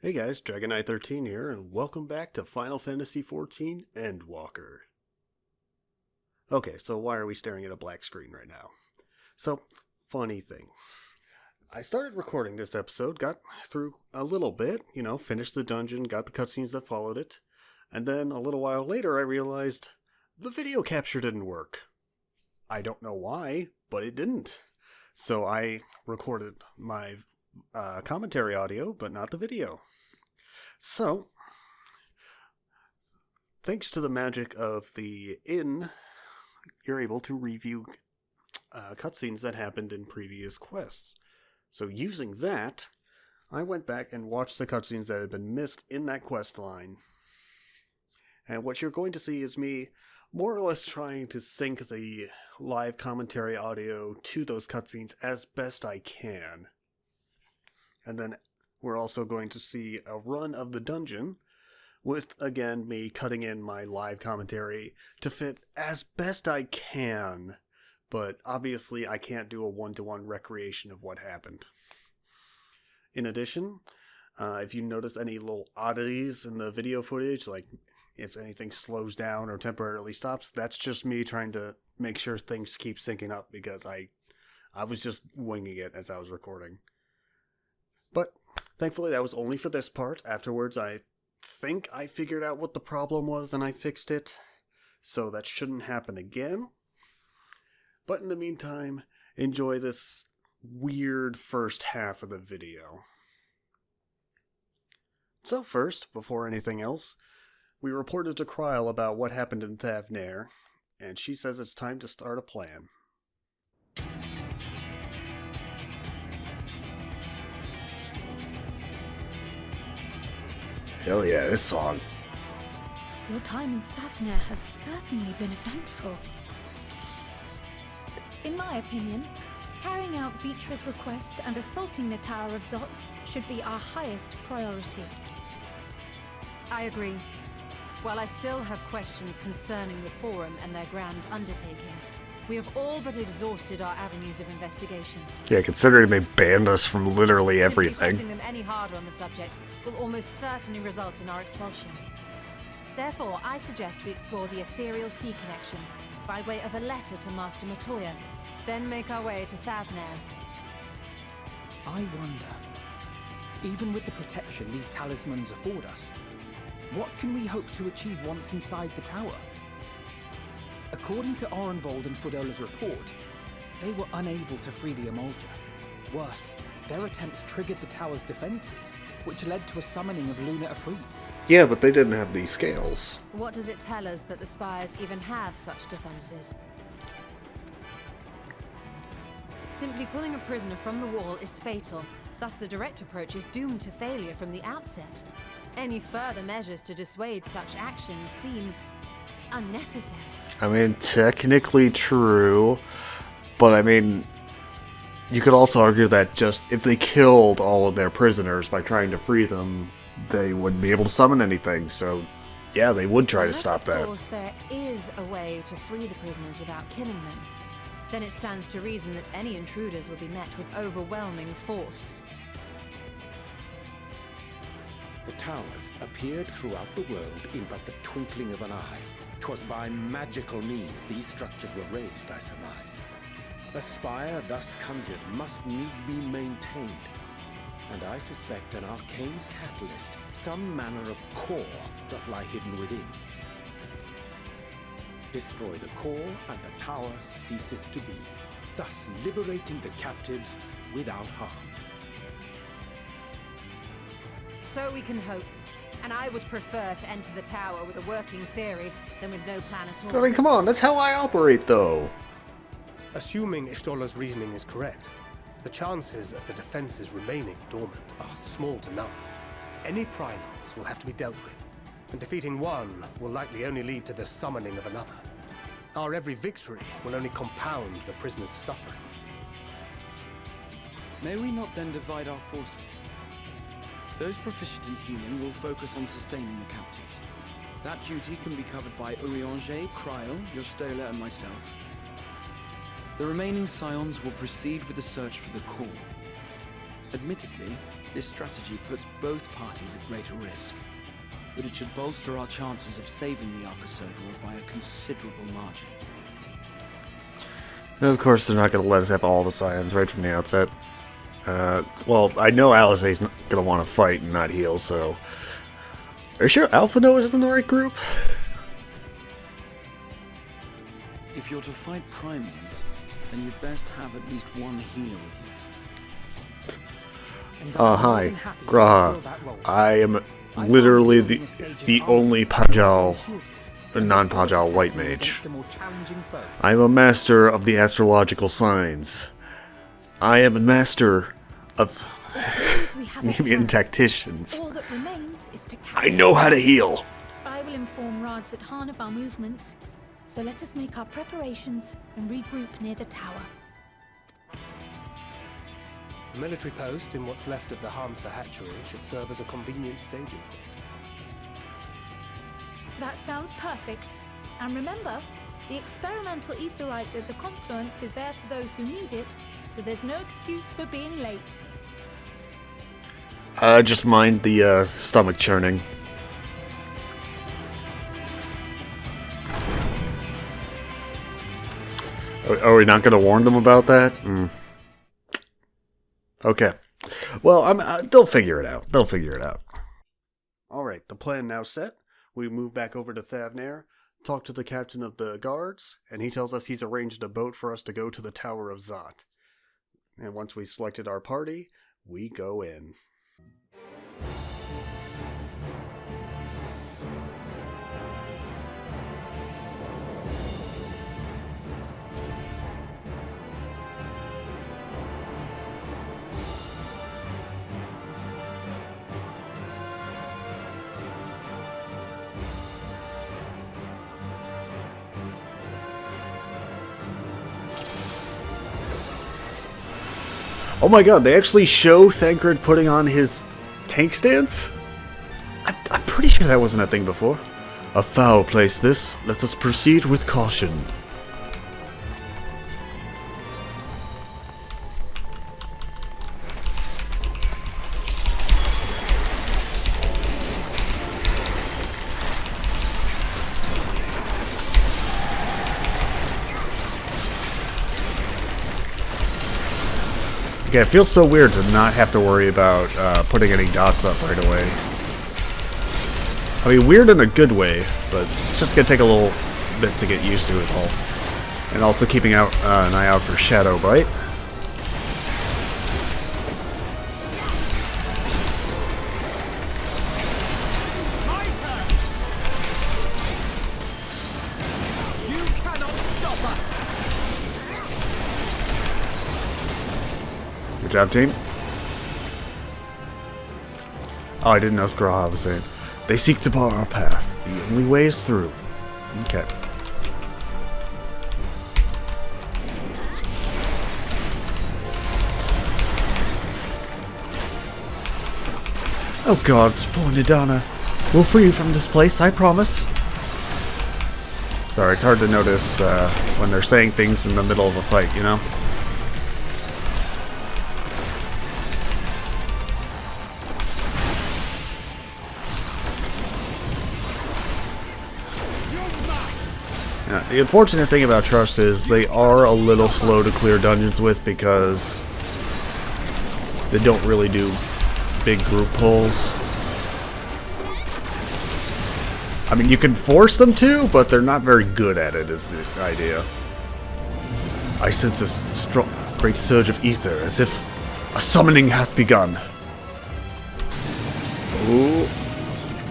Hey guys, Dragonite13 here, and welcome back to Final Fantasy XIV Endwalker. Okay, so why are we staring at a black screen right now? So, funny thing. I started recording this episode, got through a little bit, finished the dungeon, got the cutscenes that followed it, and then a little while later I realized the video capture didn't work. I don't know why, but it didn't. So I recorded my commentary audio, but not the video. So, thanks to the magic of the inn, you're able to review cutscenes that happened in previous quests. So using that, I went back and watched the cutscenes that had been missed in that quest line. And what you're going to see is me more or less trying to sync the live commentary audio to those cutscenes as best I can. And then we're also going to see a run of the dungeon with, again, me cutting in my live commentary to fit as best I can. But obviously I can't do a one-to-one recreation of what happened. In addition, if you notice any little oddities in the video footage, like if anything slows down or temporarily stops, that's just me trying to make sure things keep syncing up because I was just winging it as I was recording. But thankfully that was only for this part. Afterwards I think I figured out what the problem was and I fixed it, so that shouldn't happen again. But in the meantime, enjoy this weird first half of the video. So first, before anything else, we reported to Kryl about what happened in Thavnair, and she says it's time to start a plan. Hell yeah, this song. Your time in Thavnair has certainly been eventful. In my opinion, carrying out Vitra's request and assaulting the Tower of Zot should be our highest priority. I agree. While I still have questions concerning the Forum and their grand undertaking, we have all but exhausted our avenues of investigation. Yeah, considering they banned us from literally Simply everything. pressing them any harder on the subject will almost certainly result in our expulsion. Therefore, I suggest we explore the ethereal sea connection by way of a letter to Master Matoya, then make our way to Thavnair. I wonder, even with the protection these talismans afford us, what can we hope to achieve once inside the tower? According to Orenvold and Frodola's report, they were unable to free the Emulger. Worse, their attempts triggered the tower's defenses, which led to a summoning of Luna Ifrit. Yeah, but they didn't have these scales. What does it tell us that the Spires even have such defenses? Simply pulling a prisoner from the wall is fatal, thus the direct approach is doomed to failure from the outset. Any further measures to dissuade such actions seem unnecessary. I mean, technically true, but I mean, you could also argue that just if they killed all of their prisoners by trying to free them, they wouldn't be able to summon anything, so yeah, they would try to stop that. Of course, there is a way to free the prisoners without killing them. Then it stands to reason that any intruders would be met with overwhelming force. The towers appeared throughout the world in but the twinkling of an eye. 'Twas by magical means these structures were raised, I surmise. A spire thus conjured must needs be maintained, and I suspect an arcane catalyst, some manner of core, doth lie hidden within. Destroy the core, and the tower ceaseth to be, thus liberating the captives without harm. So we can hope. And I would prefer to enter the tower with a working theory than with no plan at all. I mean, come on, that's how I operate, though. Assuming Ishtola's reasoning is correct, the chances of the defenses remaining dormant are small to none. Any primals will have to be dealt with, and defeating one will likely only lead to the summoning of another. Our every victory will only compound the prisoner's suffering. May we not then divide our forces? Those proficient in healing will focus on sustaining the captives. That duty can be covered by Urianger, Kryl, Yostola, and myself. The remaining scions will proceed with the search for the core. Admittedly, This strategy puts both parties at greater risk, but it should bolster our chances of saving the Arcosodra by a considerable margin. And of course, they're not going to let us have all the scions right from the outset. Well, I know Alizé's going to want to fight and not heal, so... Are you sure Alpha Noah is in the right group? If you're to fight primals, then you'd best have at least one healer with you. Hi, Graha. I am literally the only Pajal, non-Pajal white mage. I am a master of the astrological signs. I am a master of Nemean tacticians. All that remains is to I know how to heal. I will inform Rads at Han of our movements, so let us make our preparations and regroup near the tower. The military post in what's left of the Hamsa hatchery should serve as a convenient staging point. That sounds perfect. And remember, the experimental aetherite at the confluence is there for those who need it, so there's no excuse for being late. Just mind the stomach churning. Are we not going to warn them about that? Okay. Well, they'll figure it out. They'll figure it out. All right, the plan now set. We move back over to Thavnair, talk to the captain of the guards, and he tells us he's arranged a boat for us to go to the Tower of Zot. And once we selected our party, we go in. Oh my god, they actually show Thancred putting on his tank stance? I'm pretty sure that wasn't a thing before. A foul place this. Let us proceed with caution. Okay, it feels so weird to not have to worry about putting any dots up right away. I mean, weird in a good way, but it's just gonna take a little bit to get used to as all. And also keeping out an eye out for Shadow Bite. Good job, team. Oh, I didn't know what Graha was saying. They seek to bar our path. The only way is through. Okay. Oh god, Spawn Nidana. We'll free you from this place, I promise. Sorry, it's hard to notice when they're saying things in the middle of a fight, you know? Yeah, the unfortunate thing about Trust is they are a little slow to clear dungeons with because they don't really do big group pulls. I mean, you can force them to, but they're not very good at it, is the idea. I sense a strong, great surge of ether, as if a summoning hath begun. Ooh.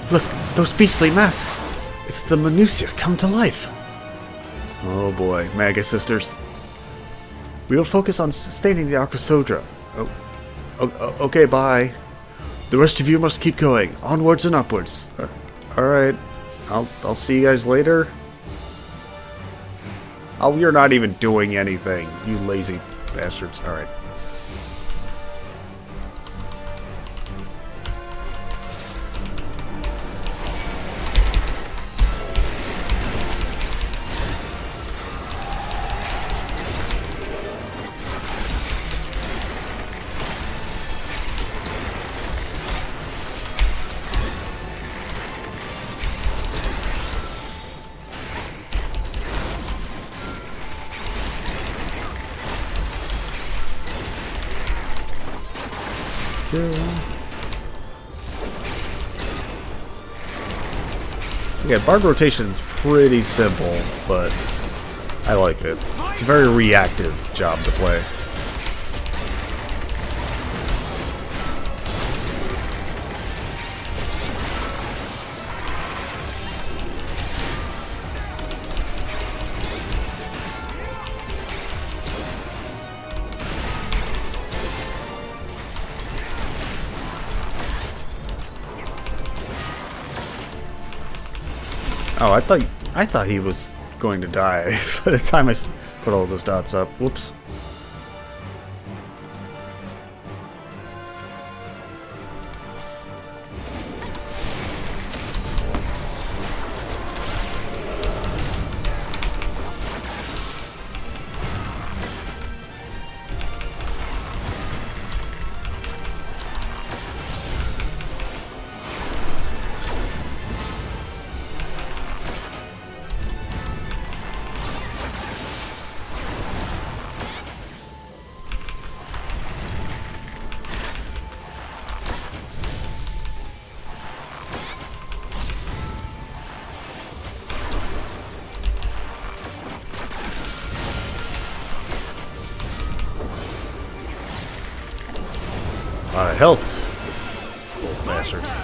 Look, those beastly masks. It's the Minutia come to life. Oh boy, Maga Sisters. We will focus on sustaining the Arcosodra. Oh, okay, bye. The rest of you must keep going, onwards and upwards. Alright, I'll see you guys later. Oh, you're not even doing anything, you lazy bastards. Alright. too. Yeah, bard rotation is pretty simple, but I like it. It's a very reactive job to play. Oh, I thought he was going to die by the time I put all those dots up. Whoops. A lot of health. Little bastards.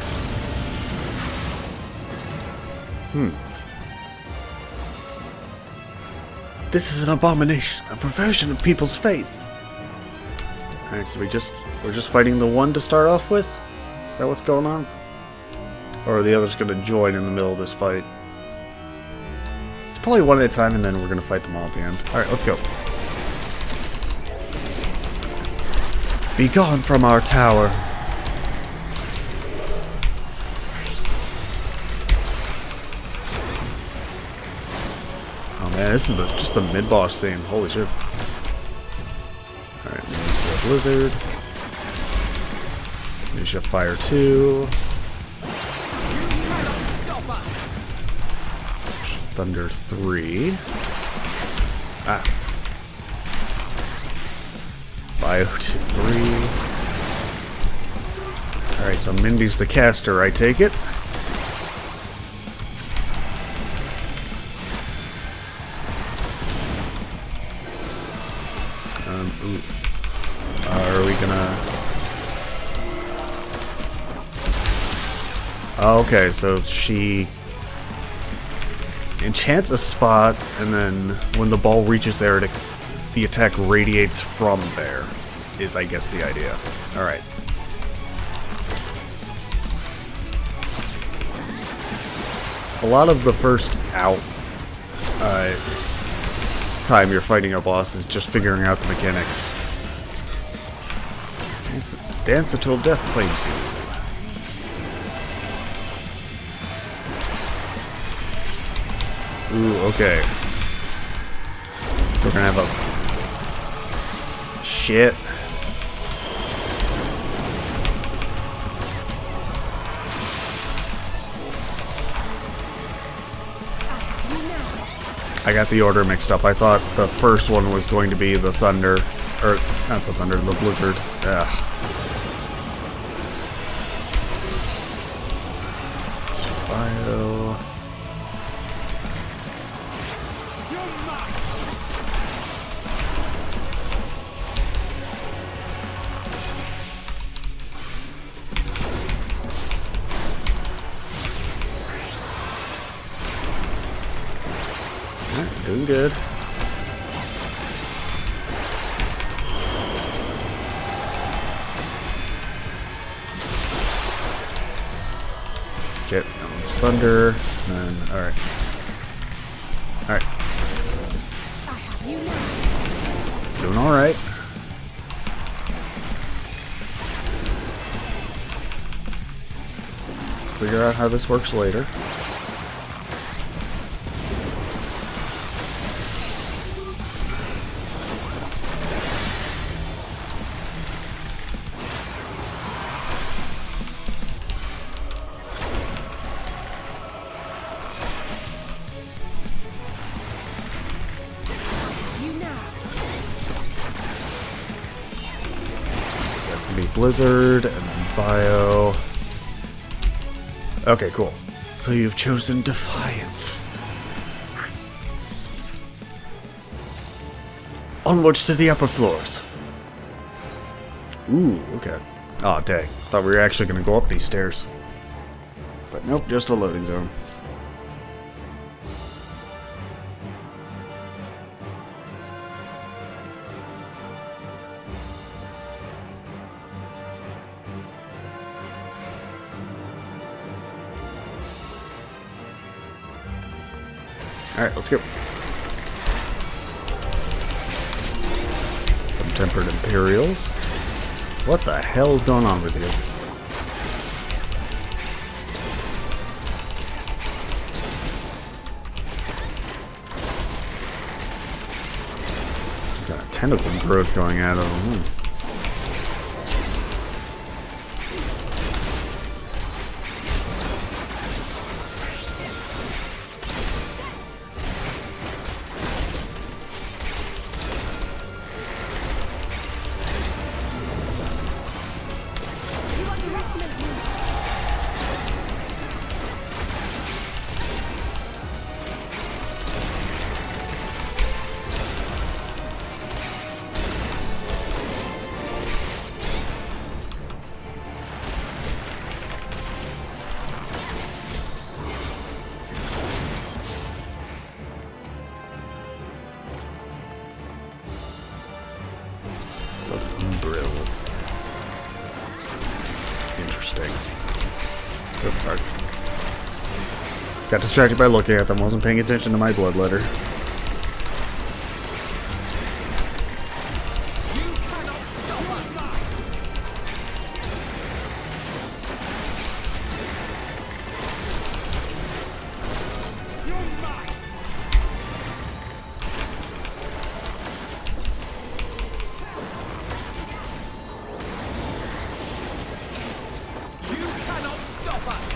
This is an abomination, a perversion of people's faith. Alright, so we're just fighting the one to start off with? Is that what's going on? Or are the others gonna join in the middle of this fight? It's probably one at a time and then we're gonna fight them all at the end. Alright, let's go. Be gone from our tower. Oh man, this is just the mid-boss thing. Holy shit. Alright, Minicia Blizzard. Minicia Fire 2. Thunder 3. Ah. Bio 2, 3. Alright, so Mindy's the caster, I take it. Are we gonna... Oh, okay, so she enchants a spot, and then when the ball reaches there, the attack radiates from there, is I guess the idea. Alright. A lot of the first time you're fighting a boss is just figuring out the mechanics. It's dance until death claims you. Ooh, okay. So we're gonna have a... Shit. I got the order mixed up. I thought the first one was going to be the thunder. Or, not the thunder, the blizzard. Ugh. Bio. Alright, doing good. Get that one's thunder, and then alright. Alright. Doing alright. Figure out how this works later. That's gonna be Blizzard, and then Bio. Okay, cool. So you've chosen Defiance. Onwards to the upper floors. Ooh, okay. Oh, dang. Thought we were actually going to go up these stairs. But nope, just a loading zone. Alright, let's go. Some tempered Imperials. What the hell is going on with you? Got a tentacle growth going out of them. So it's umbrellas. Interesting. Oops, sorry. Got distracted by looking at them. Wasn't paying attention to my blood letter.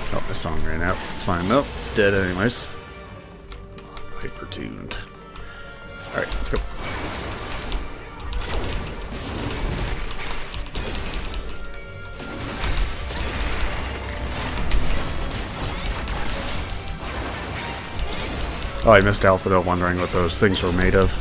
Oh, my song ran out. It's fine. Nope, it's dead anyways. Hyper-tuned. Alright, let's go. Oh, I missed Alpha, wondering what those things were made of.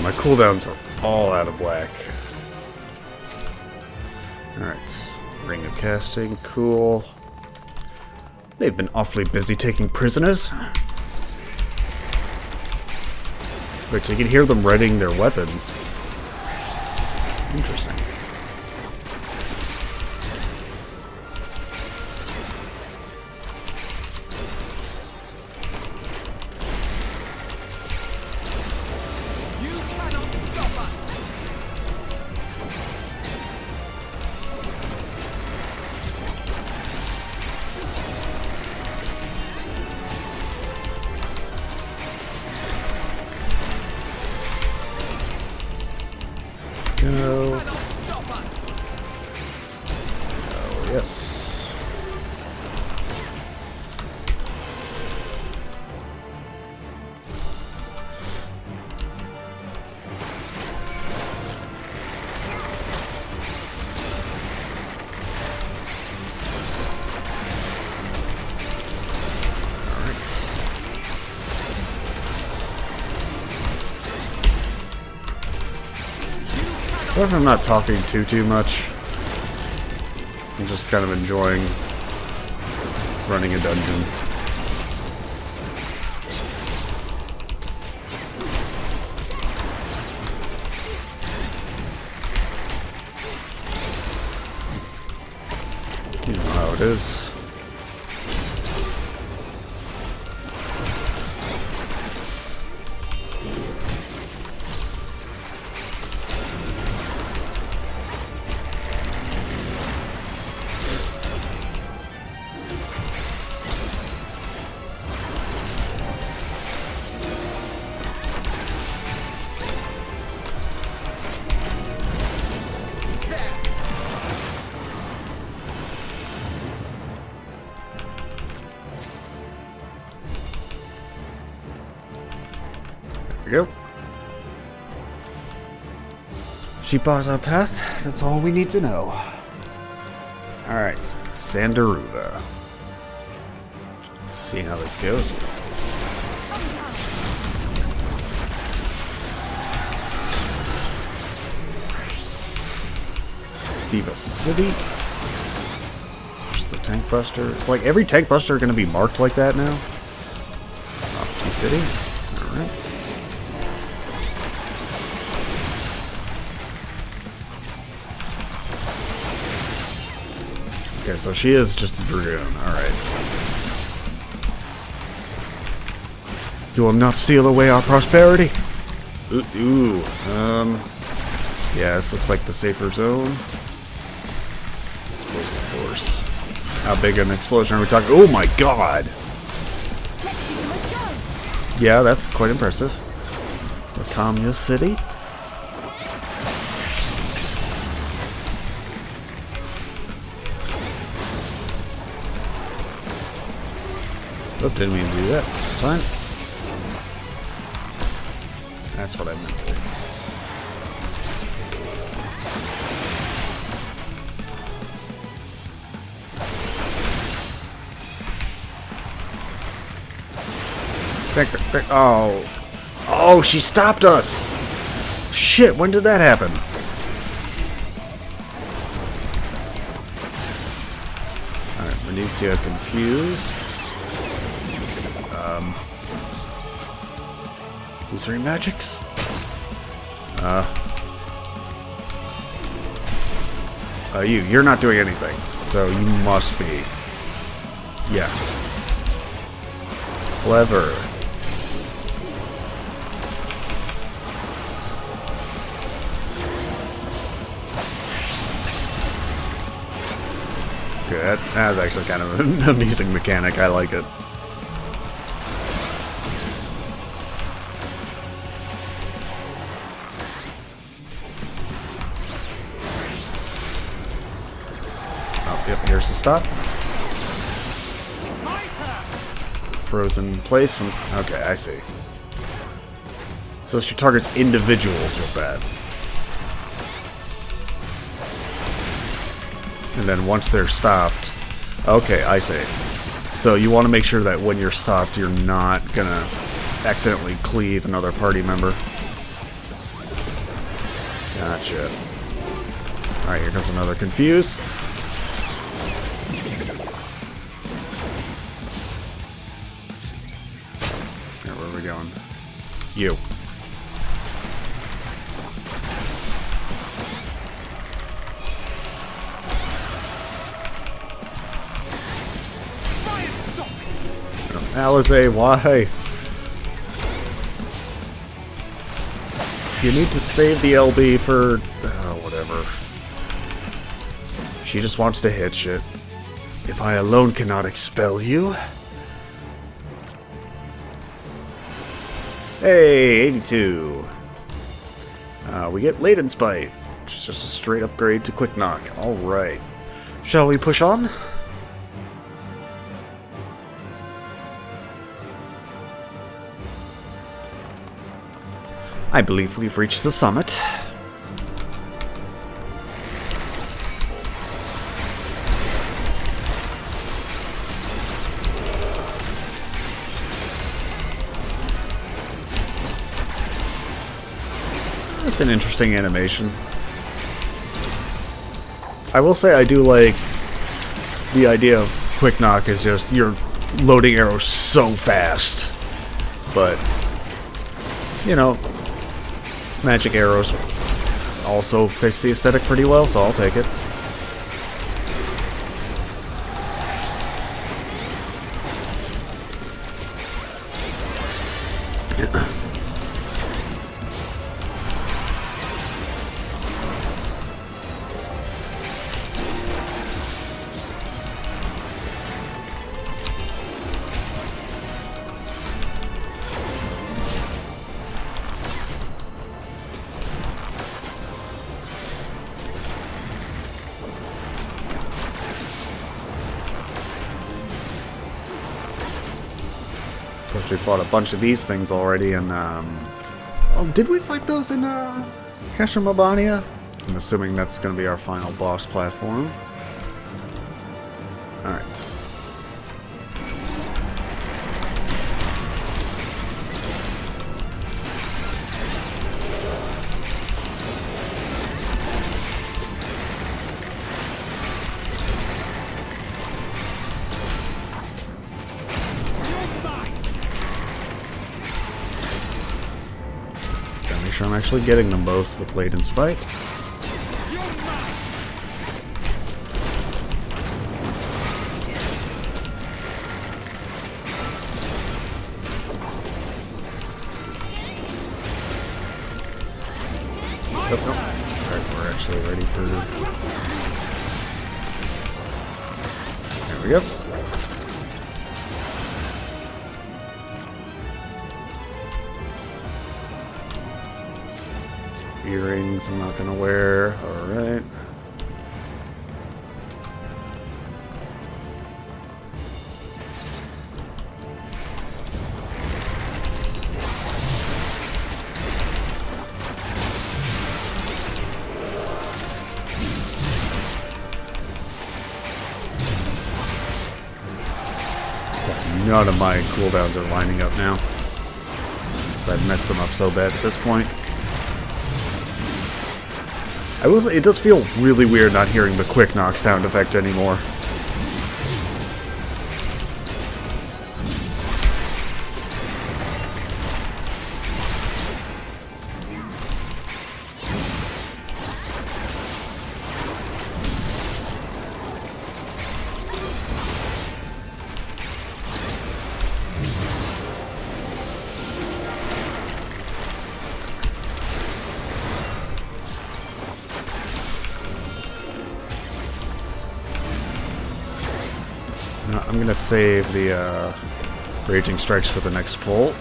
My cooldowns are all out of whack. Alright. Ring of casting, cool. They've been awfully busy taking prisoners. Wait, so you can hear them readying their weapons. Interesting. Go. Oh, yes. All right. What if I'm not talking too much? I'm just kind of enjoying running a dungeon. You know how it is. There we go. She bars our path. That's all we need to know. Alright. Sandaruva. Let's see how this goes. Steva City. There's the tank buster. It's like every tank buster going to be marked like that now. Opti City. Alright. Okay, so she is just a dragoon. Alright. You will not steal away our prosperity. Ooh. Yeah, this looks like the safer zone. Explosive force. How big an explosion are we talking? Oh my god! Yeah, that's quite impressive. Lakamia City. Oh, didn't mean to do that. That's fine. That's what I meant to do. Oh. Oh, she stopped us! Shit, when did that happen? Alright, Venetia confused. These three magics? You're not doing anything. So you must be. Yeah. Clever. Okay, that's actually kind of an amusing mechanic. I like it. Oh, yep, here's the stop. Frozen place. Okay, I see. So she targets individuals with that. And then once they're stopped... Okay, I see. So you want to make sure that when you're stopped, you're not gonna accidentally cleave another party member. Gotcha. Alright, here comes another confuse. Alright, where are we going? You. Alize, why? You need to save the LB for... whatever. She just wants to hit shit. If I alone cannot expel you... Hey, 82. We get Laden's Bite, which is just a straight upgrade to Quick Knock. Alright. Shall we push on? I believe we've reached the summit. It's an interesting animation. I will say I do like the idea of Quick Knock is just you're loading arrows so fast. But, you know, magic arrows also fits the aesthetic pretty well, so I'll take it. we fought a bunch of these things already, and oh, did we fight those in Kashamabania? I'm assuming that's going to be our final boss platform. Alright. Gotta make sure I'm actually getting them both with Latent Spite. Nope, nope. Alright, we're actually ready for... There we go. Earrings I'm not gonna wear. Alright. None of my cooldowns are lining up now. So I've messed them up so bad at this point. It does feel really weird not hearing the quick knock sound effect anymore. I'm gonna save the Raging Strikes for the next pull.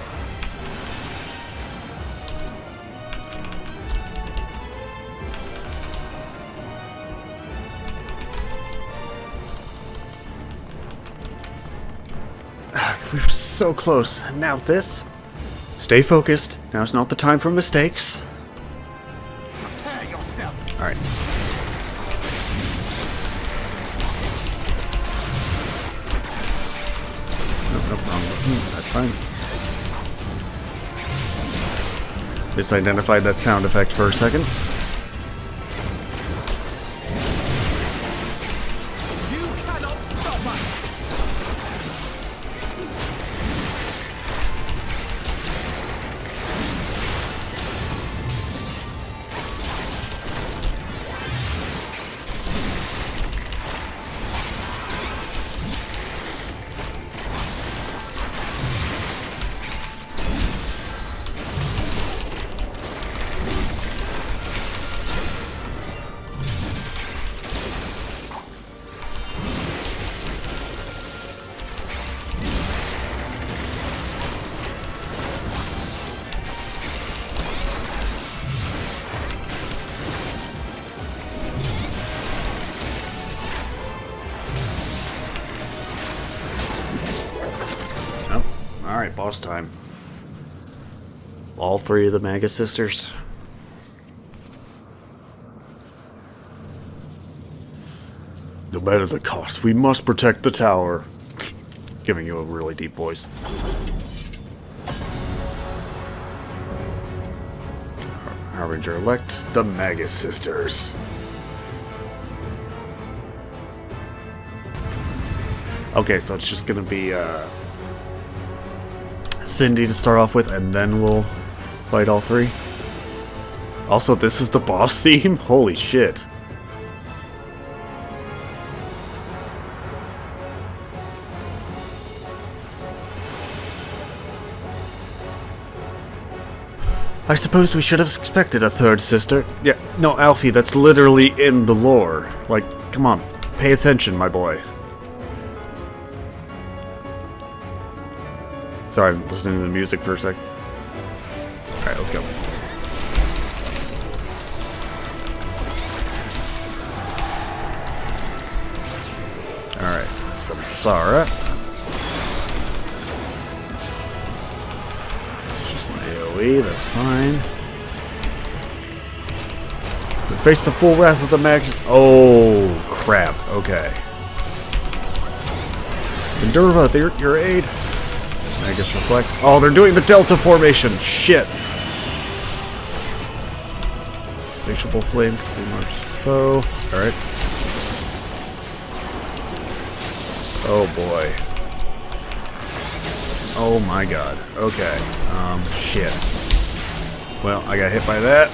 We're so close. And now this. Stay focused. Now's not the time for mistakes. Alright. Nope, wrong button. That's fine. Misidentified that sound effect for a second. You cannot stop us! Alright, boss time. All three of the Maga Sisters. No matter the cost, we must protect the tower. Giving you a really deep voice. Harbinger elect, the Maga Sisters. Okay, so it's just gonna be Cindy to start off with, and then we'll fight all three. Also, this is the boss theme? Holy shit. I suppose we should have expected a third sister. Yeah, no, Alfie, that's literally in the lore. Like, come on, pay attention, my boy. Sorry, I'm listening to the music for a sec. Alright, let's go. Alright, Samsara. just an AoE, that's fine. Face the full wrath of the Magus. Oh, crap. Okay. Endurva, your aid. Magus reflect. Oh, they're doing the Delta formation. Shit. Insatiable flame, consume large foe. Alright. Oh boy. Oh my god. Okay. Shit. Well, I got hit by that.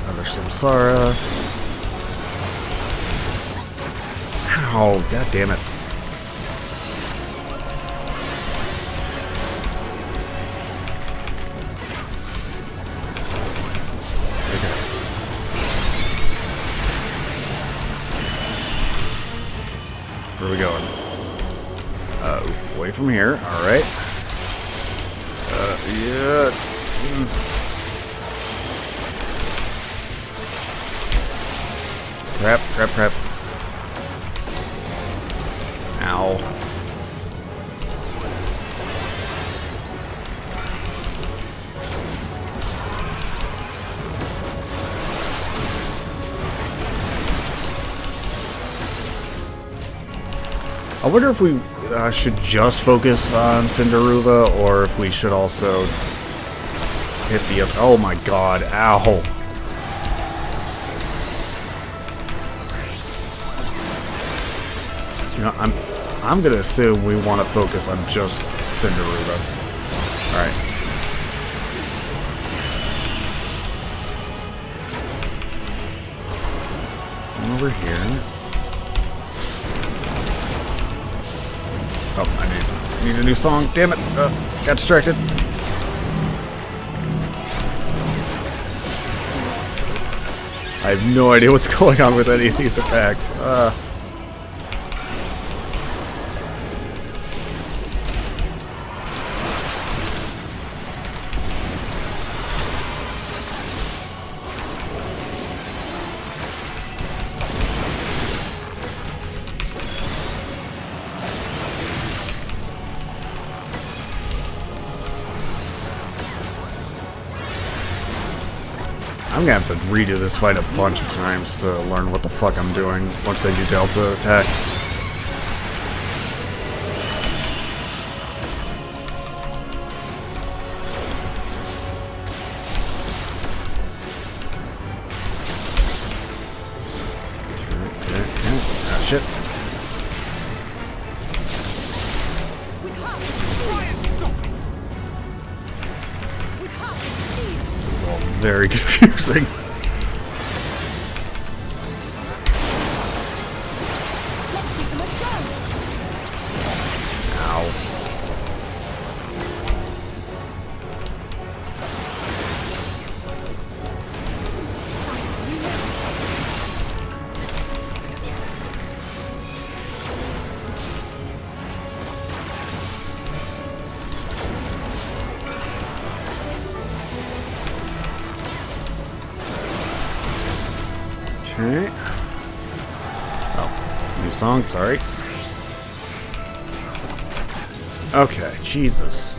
Another Samsara. Ow, god damn it. Where are we going? Away from here. Alright. Yeah. Crap, crap, crap. Ow. I wonder if we should just focus on Cinderuva, or if we should also hit the other. Oh my god! Ow! You know, I'm gonna assume we want to focus on just Cinderuva. All right. Come over here. Oh, I need a new song. Damn it. Got distracted. I have no idea what's going on with any of these attacks. I'm gonna have to redo this fight a bunch of times to learn what the fuck I'm doing once I do Delta attack. Okay. Ah, shit. Very confusing. Ow. Okay. Oh, new song, sorry. Okay, Jesus.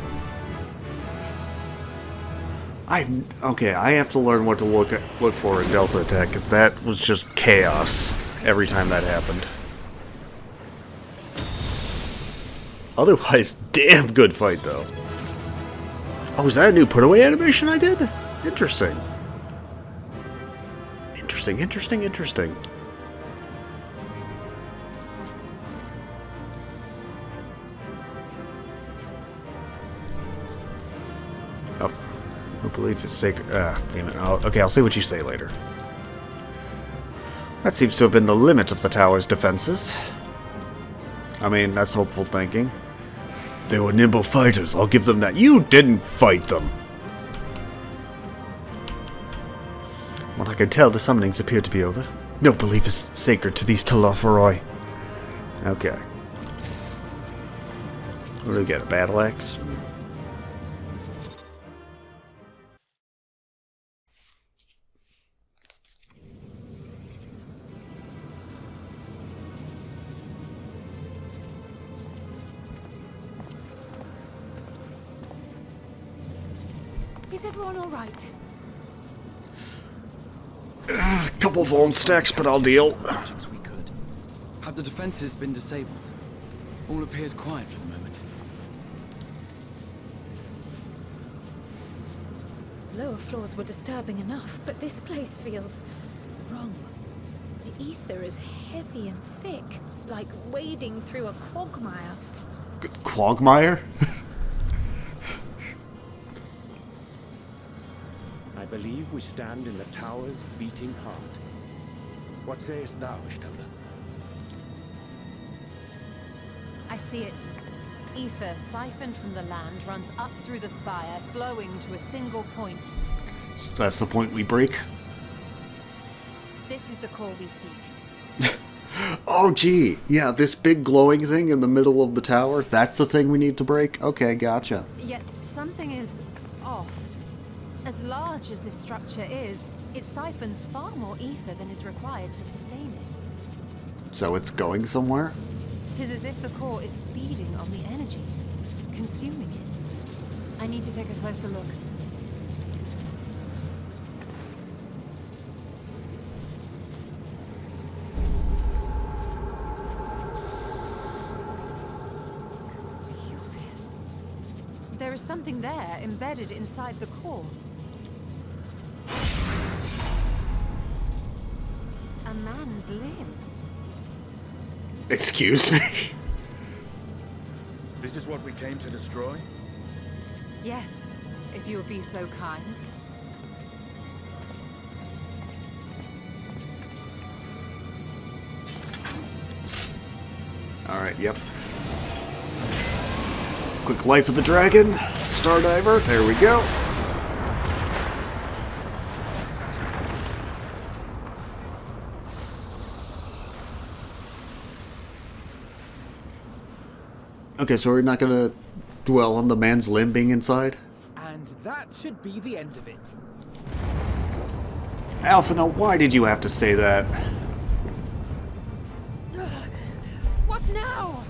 Okay, I have to learn what to look for in Delta attack, because that was just chaos every time that happened. Otherwise, damn good fight though. Oh, is that a new put-away animation I did? Interesting. Interesting. Oh, no belief is sacred. Damn it. Okay, I'll see what you say later. That seems to have been the limit of the tower's defenses. I mean, that's hopeful thinking. They were nimble fighters, I'll give them that. You didn't fight them! What I can tell, the summonings appear to be over. No belief is sacred to these Telophoroi. Okay. What do we get? A battle axe? Is everyone all right? Couple vuln stacks, but I'll deal. Projects we could. Have the defenses been disabled? All appears quiet for the moment. Lower floors were disturbing enough, but this place feels wrong. The ether is heavy and thick, like wading through a quagmire. Quagmire? I believe we stand in the tower's beating heart. What sayest thou, Ishtola? I see it. Ether siphoned from the land runs up through the spire, flowing to a single point. So that's the point we break? This is the core we seek. Oh, gee. Yeah, this big glowing thing in the middle of the tower, that's the thing we need to break? Okay, gotcha. Yet something is off. As large as this structure is, it siphons far more ether than is required to sustain it. So it's going somewhere? 'Tis as if the core is feeding on the energy, consuming it. I need to take a closer look. Curious. There is something there embedded inside the core. A man's limb. Excuse me? This is what we came to destroy? Yes, if you would be so kind. Alright, yep. Quick life of the dragon. Stardiver, there we go. Okay, so we're not gonna dwell on the man's limb being inside? And that should be the end of it. Alpha, now why did you have to say that? What now?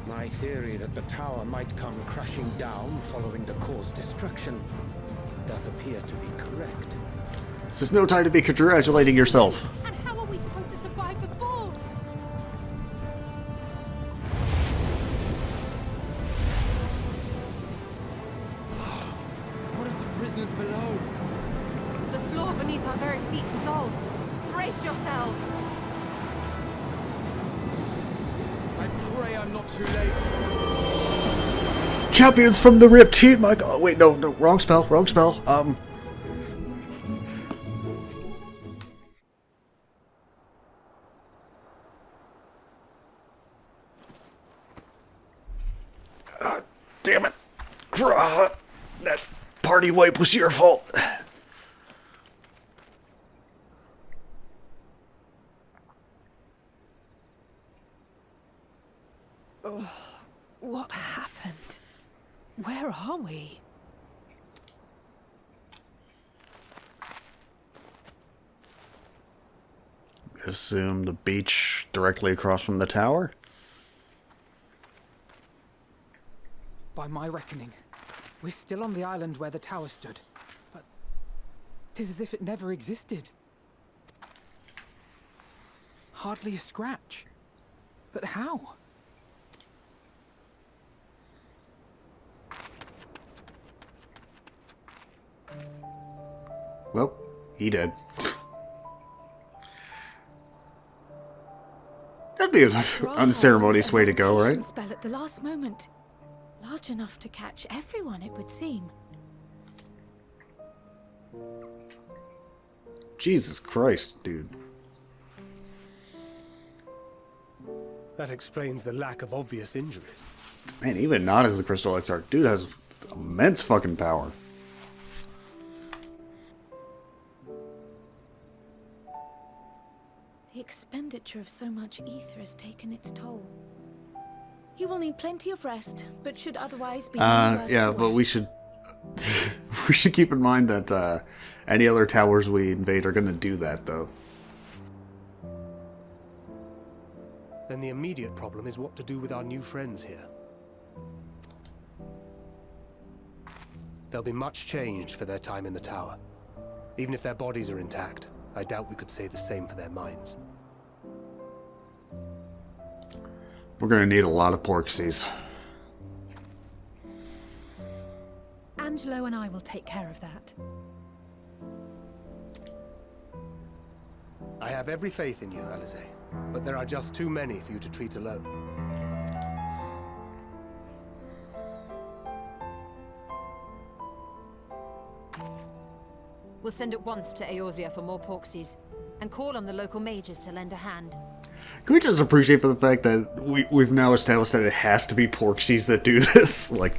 My theory that the tower might come crashing down following the core's destruction doth appear to be correct. This is no time to be congratulating yourself. And how are we supposed to survive the fall? What of the prisoners below? The floor beneath our very feet dissolves. Brace yourselves! I pray I'm not too late. Champions from the Ripped Heat, my god. Wait, no, wrong spell, wrong spell. Damn it. That party wipe was your fault. What happened? Where are we? Assume the beach directly across from the tower? By my reckoning, we're still on the island where the tower stood. But 'tis as if it never existed. Hardly a scratch. But how? Well, he did. That'd be an unceremonious way to go, right? Spell at the last moment. Large enough to catch everyone, it would seem. Jesus Christ, dude. That explains the lack of obvious injuries. Man, even not as the Crystal XR, dude has immense fucking power. The expenditure of so much ether has taken its toll. He will need plenty of rest, but should otherwise be yeah, but we should we should keep in mind that any other towers we invade are going to do that, though. Then the immediate problem is what to do with our new friends here. They'll be much changed for their time in the tower. Even if their bodies are intact, I doubt we could say the same for their minds. We're going to need a lot of porksies. Angelo and I will take care of that. I have every faith in you, Alize, but there are just too many for you to treat alone. We'll send at once to Eorzea for more porksies, and call on the local mages to lend a hand. Can we just appreciate for the fact that we've now established that it has to be porksies that do this? Like,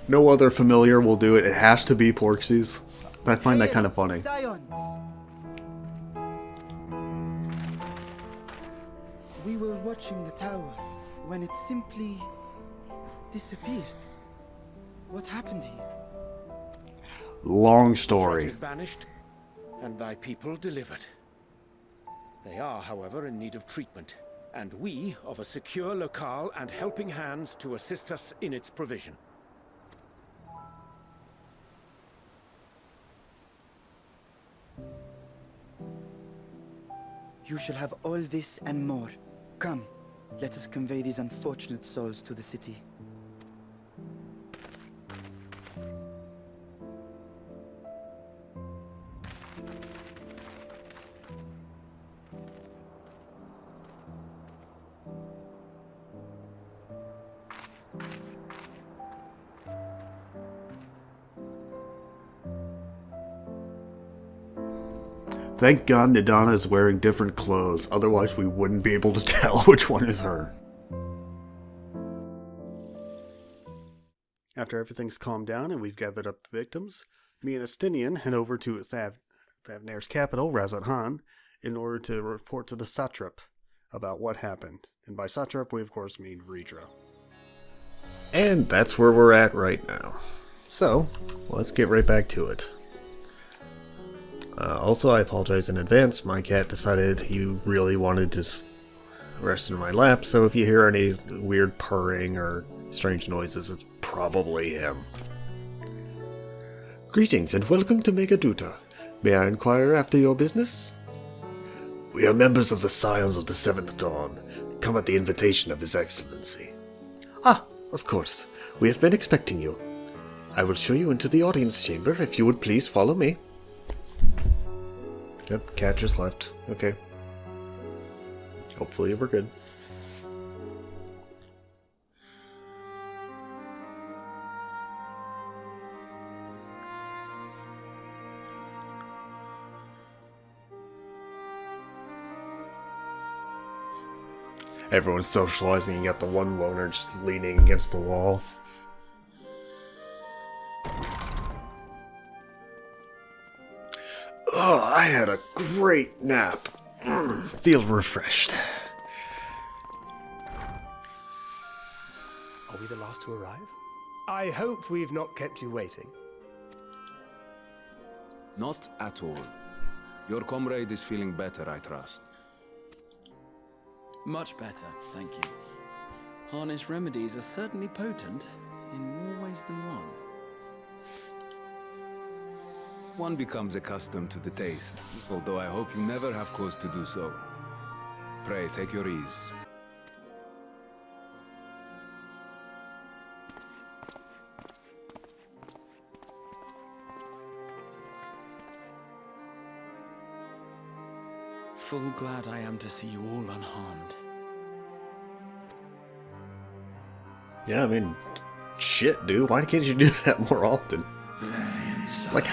no other familiar will do it. It has to be porksies. I find that kind of funny. We were watching the tower when it simply disappeared. What happened here? Long story. Threat is banished, and thy people delivered. They are, however, in need of treatment, and we of a secure locale and helping hands to assist us in its provision. You shall have all this and more. Come, let us convey these unfortunate souls to the city. Thank God Nidana is wearing different clothes, otherwise we wouldn't be able to tell which one is her. After everything's calmed down and we've gathered up the victims, me and Estinian head over to Thavnair's capital, Razat Han, in order to report to the Satrap about what happened. And by Satrap, we of course mean Redra. And that's where we're at right now. So, let's get right back to it. Also, I apologize in advance. My cat decided he really wanted to rest in my lap, so if you hear any weird purring or strange noises, it's probably him. Greetings and welcome to Megaduta. May I inquire after your business? We are members of the Scions of the Seventh Dawn, come at the invitation of His Excellency. Ah, of course. We have been expecting you. I will show you into the audience chamber if you would please follow me. Yep, cat just left. Okay. Hopefully we're good. Everyone's socializing, you got the one loner just leaning against the wall. Oh, I had a great nap. Feel refreshed. Are we the last to arrive? I hope we've not kept you waiting. Not at all. Your comrade is feeling better, I trust. Much better, thank you. Harness remedies are certainly potent, in more ways than one. One becomes accustomed to the taste, although I hope you never have cause to do so. Pray, take your ease. Full glad I am to see you all unharmed. Yeah, I mean, shit, dude. Why can't you do that more often? Like,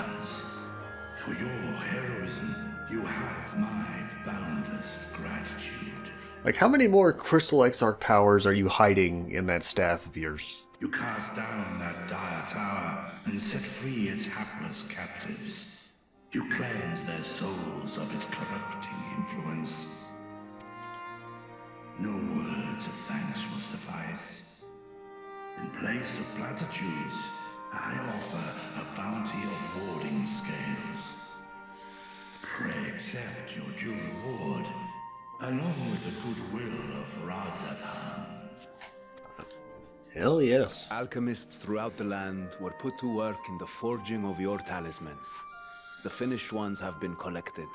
for your heroism, you have my boundless gratitude. Like, how many more Crystal Exarch powers are you hiding in that staff of yours? You cast down that dire tower and set free its hapless captives. You cleanse their souls of its corrupting influence. No words words of thanks will suffice. In place of platitudes, I offer a bounty of warding scales. Pray accept your due reward, along with the goodwill of Radzatan. Hell yes. Alchemists throughout the land were put to work in the forging of your talismans. The finished ones have been collected,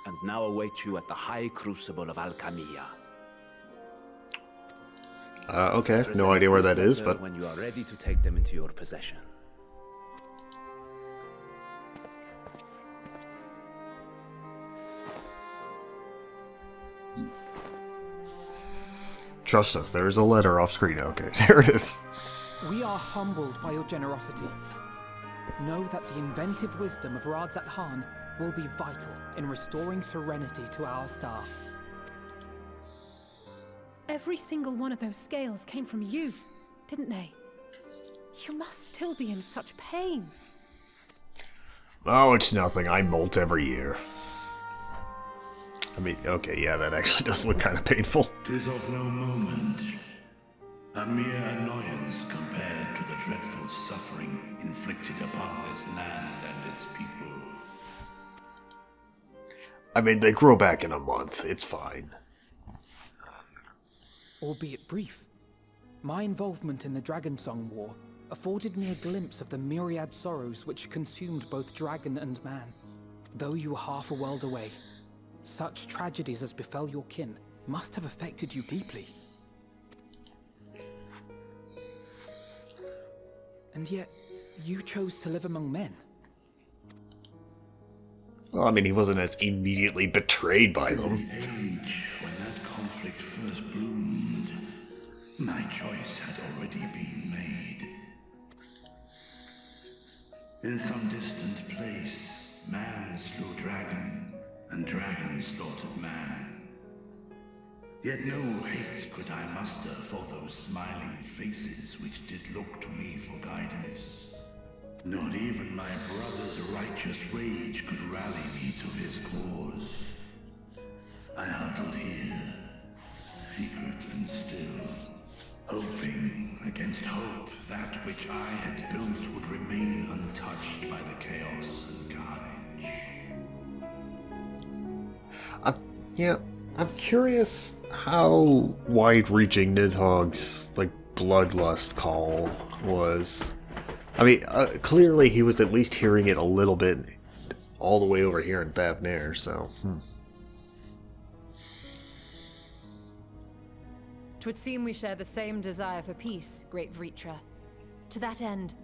and now await you at the High Crucible of Alchemia. Okay, no idea where that is, but... when you are ready to take them into your possession. Trust us, there is a letter off screen. Okay, there it is. We are humbled by your generosity. Know that the inventive wisdom of Radzatan will be vital in restoring serenity to our star. Every single one of those scales came from you, didn't they? You must still be in such pain. Oh, it's nothing. I molt every year. I mean, okay, yeah, that actually does look kind of painful. 'Tis of no moment. A mere annoyance compared to the dreadful suffering inflicted upon this land and its people. I mean, they grow back in a month. It's fine. Albeit brief, my involvement in the Dragonsong War afforded me a glimpse of the myriad sorrows which consumed both dragon and man. Though you were half a world away, such tragedies as befell your kin must have affected you deeply. And yet, you chose to live among men. Well, I mean, he wasn't as immediately betrayed by them. In the age when that conflict first bloomed, my choice had already been made. In some distant place, man slew dragon, and dragon slaughtered man. Yet no hate could I muster for those smiling faces which did look to me for guidance. Not even my brother's righteous rage could rally me to his cause. I huddled here, secret and still, hoping against hope that which I had built would remain untouched by the chaos and carnage. I'm curious how wide-reaching Nidhogg's, like, bloodlust call was. I mean, clearly he was at least hearing it a little bit all the way over here in Bavnair, so... Twould seem we share the same desire for peace, great Vritra. To that end,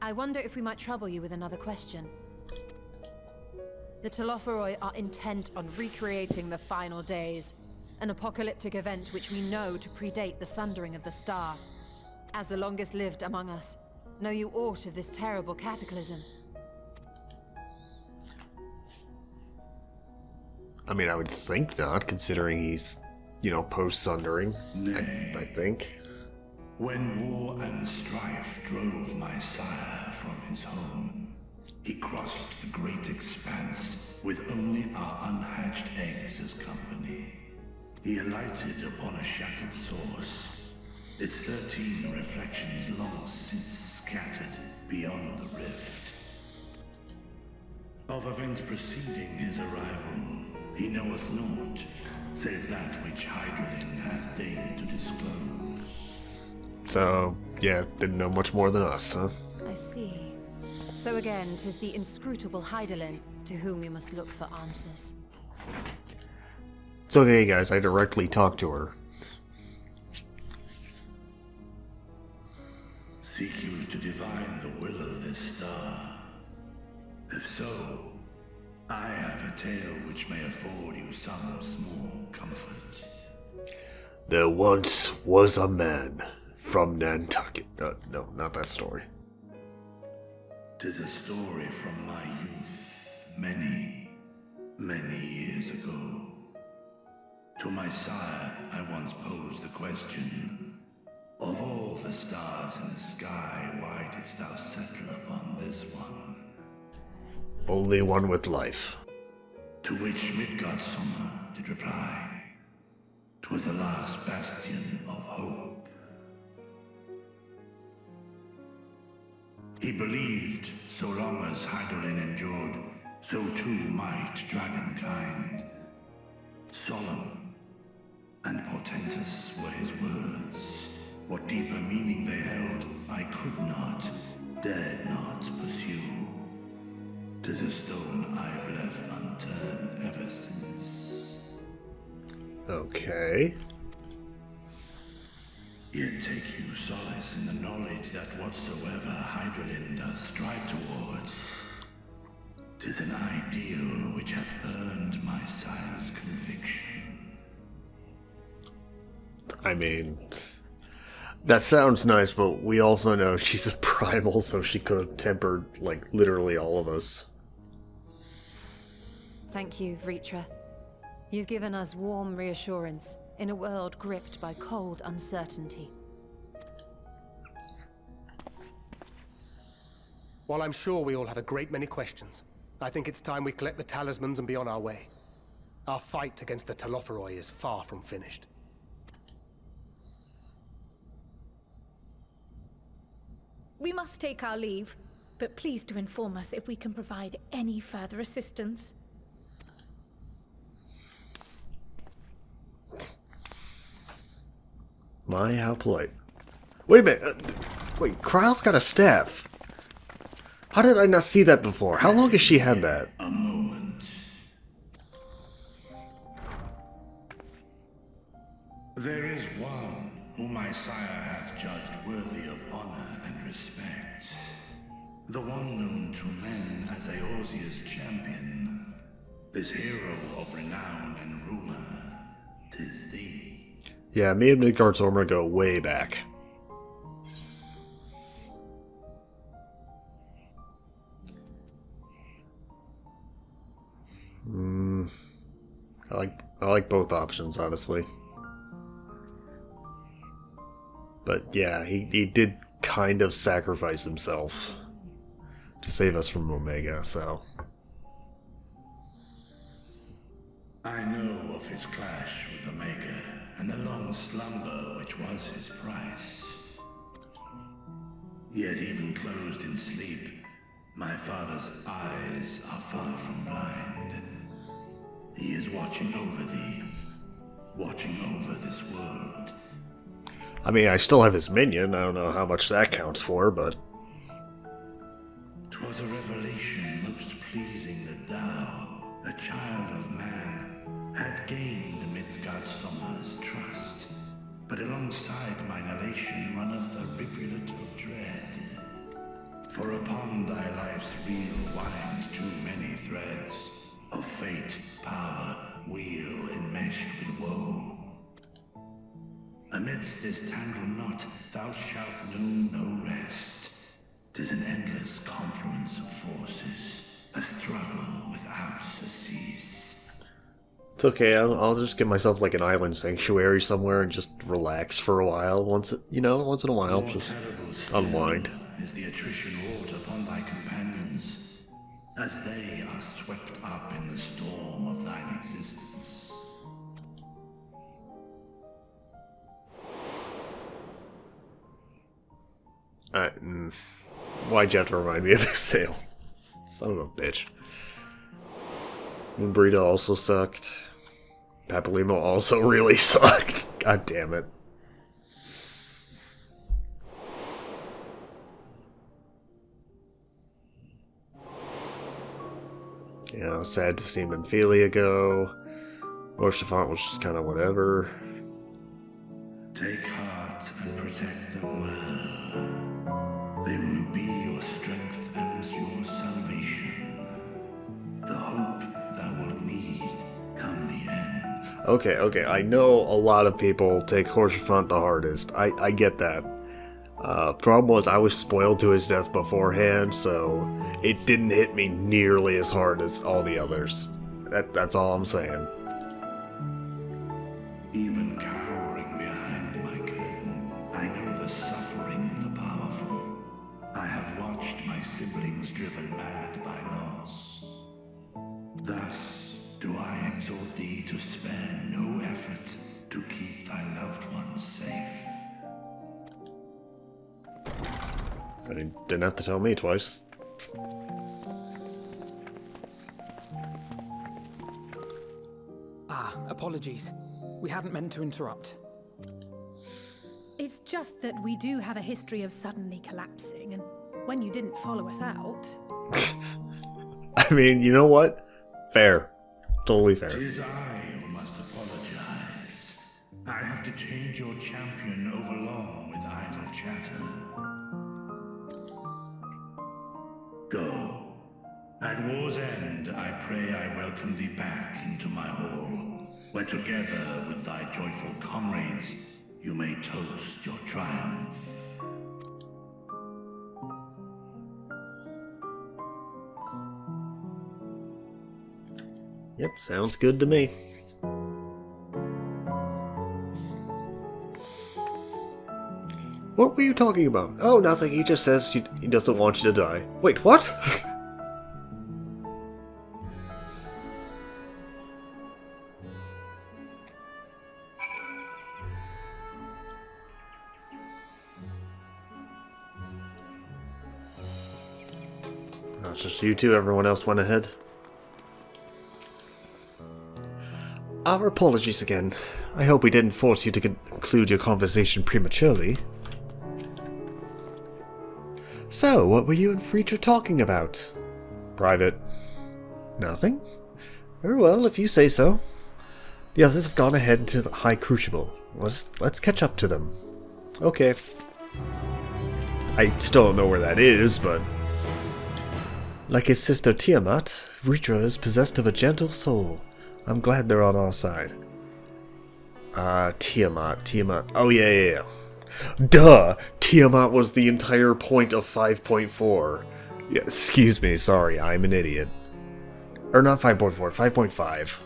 I wonder if we might trouble you with another question. The Telophoroi are intent on recreating the final days, an apocalyptic event which we know to predate the sundering of the star. As the longest lived among us, know you aught of this terrible cataclysm? I mean, I would think not, considering he's, you know, post-sundering, I think. When war and strife drove my sire from his home, he crossed the great expanse with only our unhatched eggs as company. He alighted upon a shattered source, its 13 reflections long since scattered beyond the rift. Of events preceding his arrival, he knoweth naught, save that which Hydralin hath deigned to disclose. So, yeah, didn't know much more than us, huh? I see. So again, 'tis the inscrutable Hydralin to whom we must look for answers. It's okay, guys, I directly talked to her. Seek you to divine the will of this star? If so, I have a tale which may afford you some small comfort. There once was a man from Nantucket. No, not that story. 'Tis a story from my youth, many, many years ago. To my sire, I once posed the question, of all the stars in the sky, why didst thou settle upon this one? Only one with life. To which Midgardsormr did reply, 'twas the last bastion of He believed so long as Hydaelyn endured, so too might dragonkind. Solemn and portentous were his words. What deeper meaning they held, I could not, dared not pursue. 'Tis a stone I've left unturned ever since. Okay. Yet take you solace in the knowledge that whatsoever Hydaelyn does strive towards, 'tis an ideal which hath earned my sire's conviction. I mean, that sounds nice, but we also know she's a primal, so she could have tempered, like, literally all of us. Thank you, Vritra. You've given us warm reassurance in a world gripped by cold uncertainty. While I'm sure we all have a great many questions, I think it's time we collect the talismans and be on our way. Our fight against the Telophoroi is far from finished. We must take our leave, but please do inform us if we can provide any further assistance. My, how polite. Wait a minute. Wait, Kryle's got a staff. How did I not see that before? How long has she had that? A moment. There is one whom my sire hath judged worthy of honor and respect. The one known to men as Eorzea's champion. This hero of renown and rumor. 'Tis thee. Yeah, me and Midgard's Ormer go way back. I like both options, honestly. But yeah, he did kind of sacrifice himself to save us from Omega, so. I know of his clash with Omega, and the long slumber which was his price. Yet even closed in sleep, my father's eyes are far from blind. He is watching over thee, watching over this world. I mean, I still have his minion. I don't know how much that counts for, but... 'Twas a revelation most pleasing that thou, a child of man, had gained Midgardsormr's trust. But alongside mine elation runneth a rivulet of dread. For upon thy life's reel wind too many threads of fate, power, weal enmeshed with woe. Amidst this tangled knot thou shalt know no rest. 'Tis an endless confluence of forces, a struggle without surcease. It's okay, I'll just get myself like an island sanctuary somewhere and just relax for a while. Once in a while, just unwind. Is the attrition wrought upon thy companions, as they are swept up in the storm of thine existence. Why'd you have to remind me of this tale? Son of a bitch. Burrito also sucked. Papalimo also really sucked. God damn it. You know, sad to see Menphelia go. Orstafant was just kind of whatever. Take heart and protect them well. They will be your strength and your salvation. The hope thou wilt need come the end. Okay, I know a lot of people take Orstafant the hardest. I get that. Problem was I was spoiled to his death beforehand, so it didn't hit me nearly as hard as all the others. That's all I'm saying. Even cowering behind my curtain, I know the suffering of the powerful. I have watched my siblings driven mad by loss. Thus do I exhort thee to spare no effort to keep thy loved ones safe. You didn't have to tell me twice. Apologies. We hadn't meant to interrupt. It's just that we do have a history of suddenly collapsing, and when you didn't follow us out... I mean, you know what? Fair. Totally fair. 'Tis I who must apologize. I have detained your champion overlong with idle chatter. Go. At war's end, I pray I welcome thee back into my hall, where together with thy joyful comrades, you may toast your triumph. Yep, sounds good to me. What were you talking about? Oh, nothing. He just says he doesn't want you to die. Wait, what? Oh, it's just you two. Everyone else went ahead. Our apologies again. I hope we didn't force you to conclude your conversation prematurely. So, what were you and Friedrich talking about? Private. Nothing? Very well, if you say so. The others have gone ahead into the High Crucible. Let's catch up to them. Okay. I still don't know where that is, but... Like his sister Tiamat, Vritra is possessed of a gentle soul. I'm glad they're on our side. Tiamat. Oh, yeah. Duh! Tiamat was the entire point of 5.4. Yeah, excuse me, sorry, I'm an idiot. Or not 5.4, 5.5.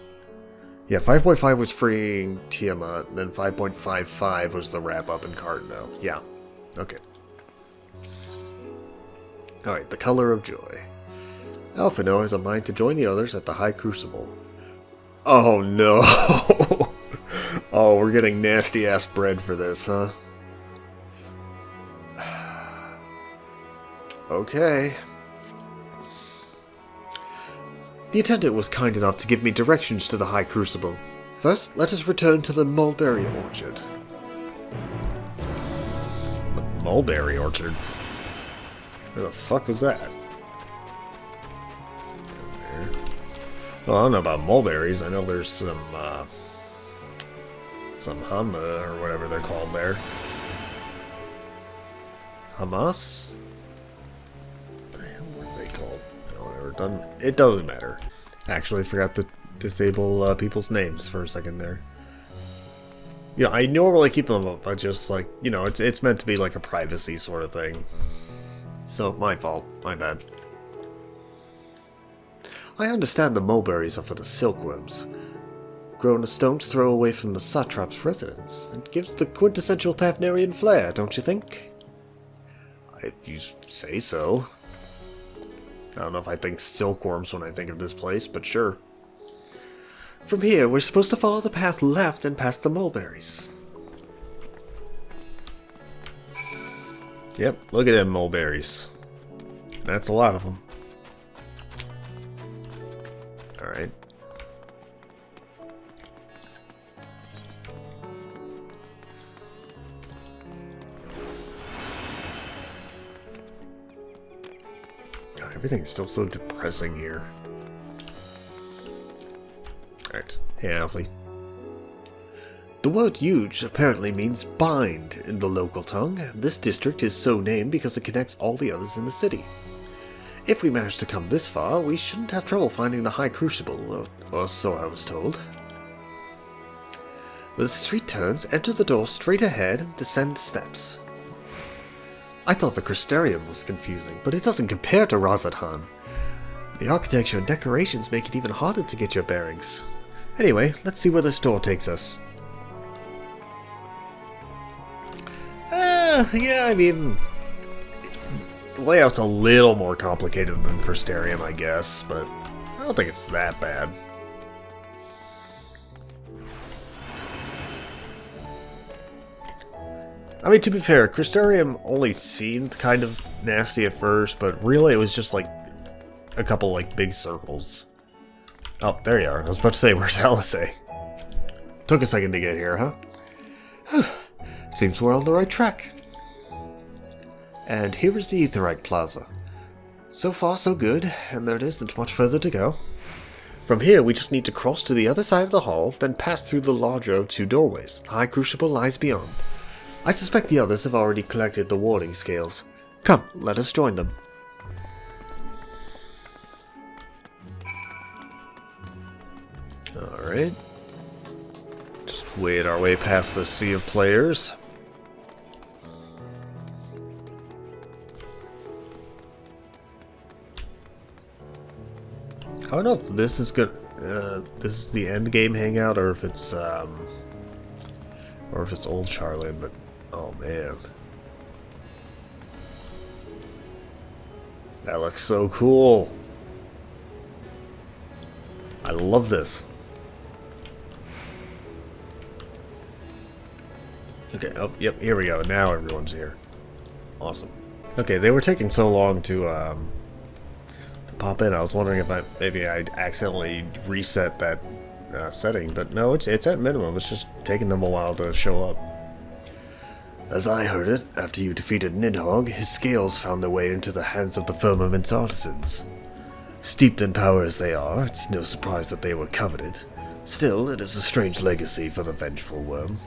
Yeah, 5.5 was freeing Tiamat, and then 5.55 was the wrap-up in Cardinal. Yeah, okay. Alright, the Color of Joy. Alphino has a mind to join the others at the High Crucible. Oh no! Oh, we're getting nasty-ass bread for this, huh? Okay. The attendant was kind enough to give me directions to the High Crucible. First, let us return to the mulberry orchard. The mulberry orchard? Where the fuck was that? There. Well, I don't know about mulberries. I know there's some Hanma, or whatever they're called there. Hamas? What the hell were they called? No, whatever. It doesn't matter. Actually, I forgot to disable people's names for a second there. You know, I normally keep them up, but just like, you know, it's meant to be like a privacy sort of thing. So, my fault. My bad. I understand the mulberries are for the silkworms. Grown a stone's throw away from the satrap's residence. It gives the quintessential Tavnerian flair, don't you think? If you say so. I don't know if I think silkworms when I think of this place, but sure. From here, we're supposed to follow the path left and past the mulberries. Yep, look at them mulberries. That's a lot of them. Alright. God, everything's still so depressing here. Alright. Hey, Alfie. The word huge apparently means bind in the local tongue. This district is so named because it connects all the others in the city. If we manage to come this far, we shouldn't have trouble finding the High Crucible, or so I was told. With the street turns, enter the door straight ahead and descend the steps. I thought the Crystarium was confusing, but it doesn't compare to Razatan. The architecture and decorations make it even harder to get your bearings. Anyway, let's see where this door takes us. Yeah, I mean, the layout's a little more complicated than Crystarium, I guess, but I don't think it's that bad. I mean, to be fair, Crystarium only seemed kind of nasty at first, but really it was just like a couple like big circles. Oh, there you are. I was about to say, where's Alizé? Took a second to get here, huh? Seems we're on the right track. And here is the Aetherite Plaza. So far, so good, and there isn't much further to go. From here, we just need to cross to the other side of the hall, then pass through the larger two doorways. The High Crucible lies beyond. I suspect the others have already collected the warding scales. Come, let us join them. Alright. Just wade our way past the sea of players. I don't know if this is good. This is the end game hangout, or if it's Old Charlie. But oh man, that looks so cool. I love this. Okay. Oh, yep. Here we go. Now everyone's here. Awesome. Okay, they were taking so long to pop in. I was wondering if maybe I accidentally reset that setting, but no, it's at minimum. It's just taking them a while to show up. As I heard it, after you defeated Nidhogg, his scales found their way into the hands of the firmament's artisans. Steeped in power as they are, it's no surprise that they were coveted. Still, it is a strange legacy for the vengeful worm.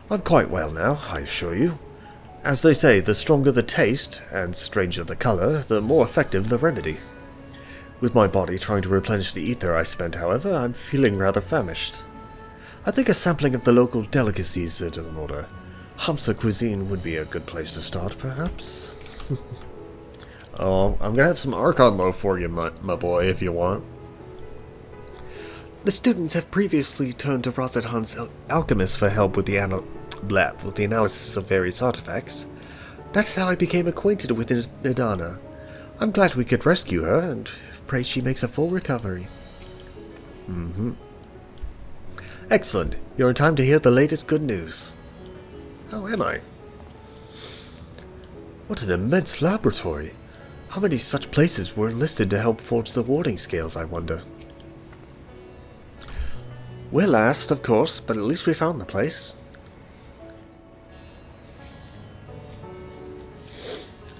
I'm quite well now, I assure you. As they say, the stronger the taste, and stranger the color, the more effective the remedy. With my body trying to replenish the ether I spent, however, I'm feeling rather famished. I think a sampling of the local delicacies is in order. Hamsa cuisine would be a good place to start, perhaps? Oh, I'm gonna have some Archon Loaf for you, my boy, if you want. The students have previously turned to Rosethan's alchemist for help with the analysis of various artifacts. That's how I became acquainted with Nidana. I'm glad we could rescue her, and pray she makes a full recovery. Excellent. You're in time to hear the latest good news. How am I? What an immense laboratory. How many such places were enlisted to help forge the warding scales, I wonder? We're last, of course, but at least we found the place.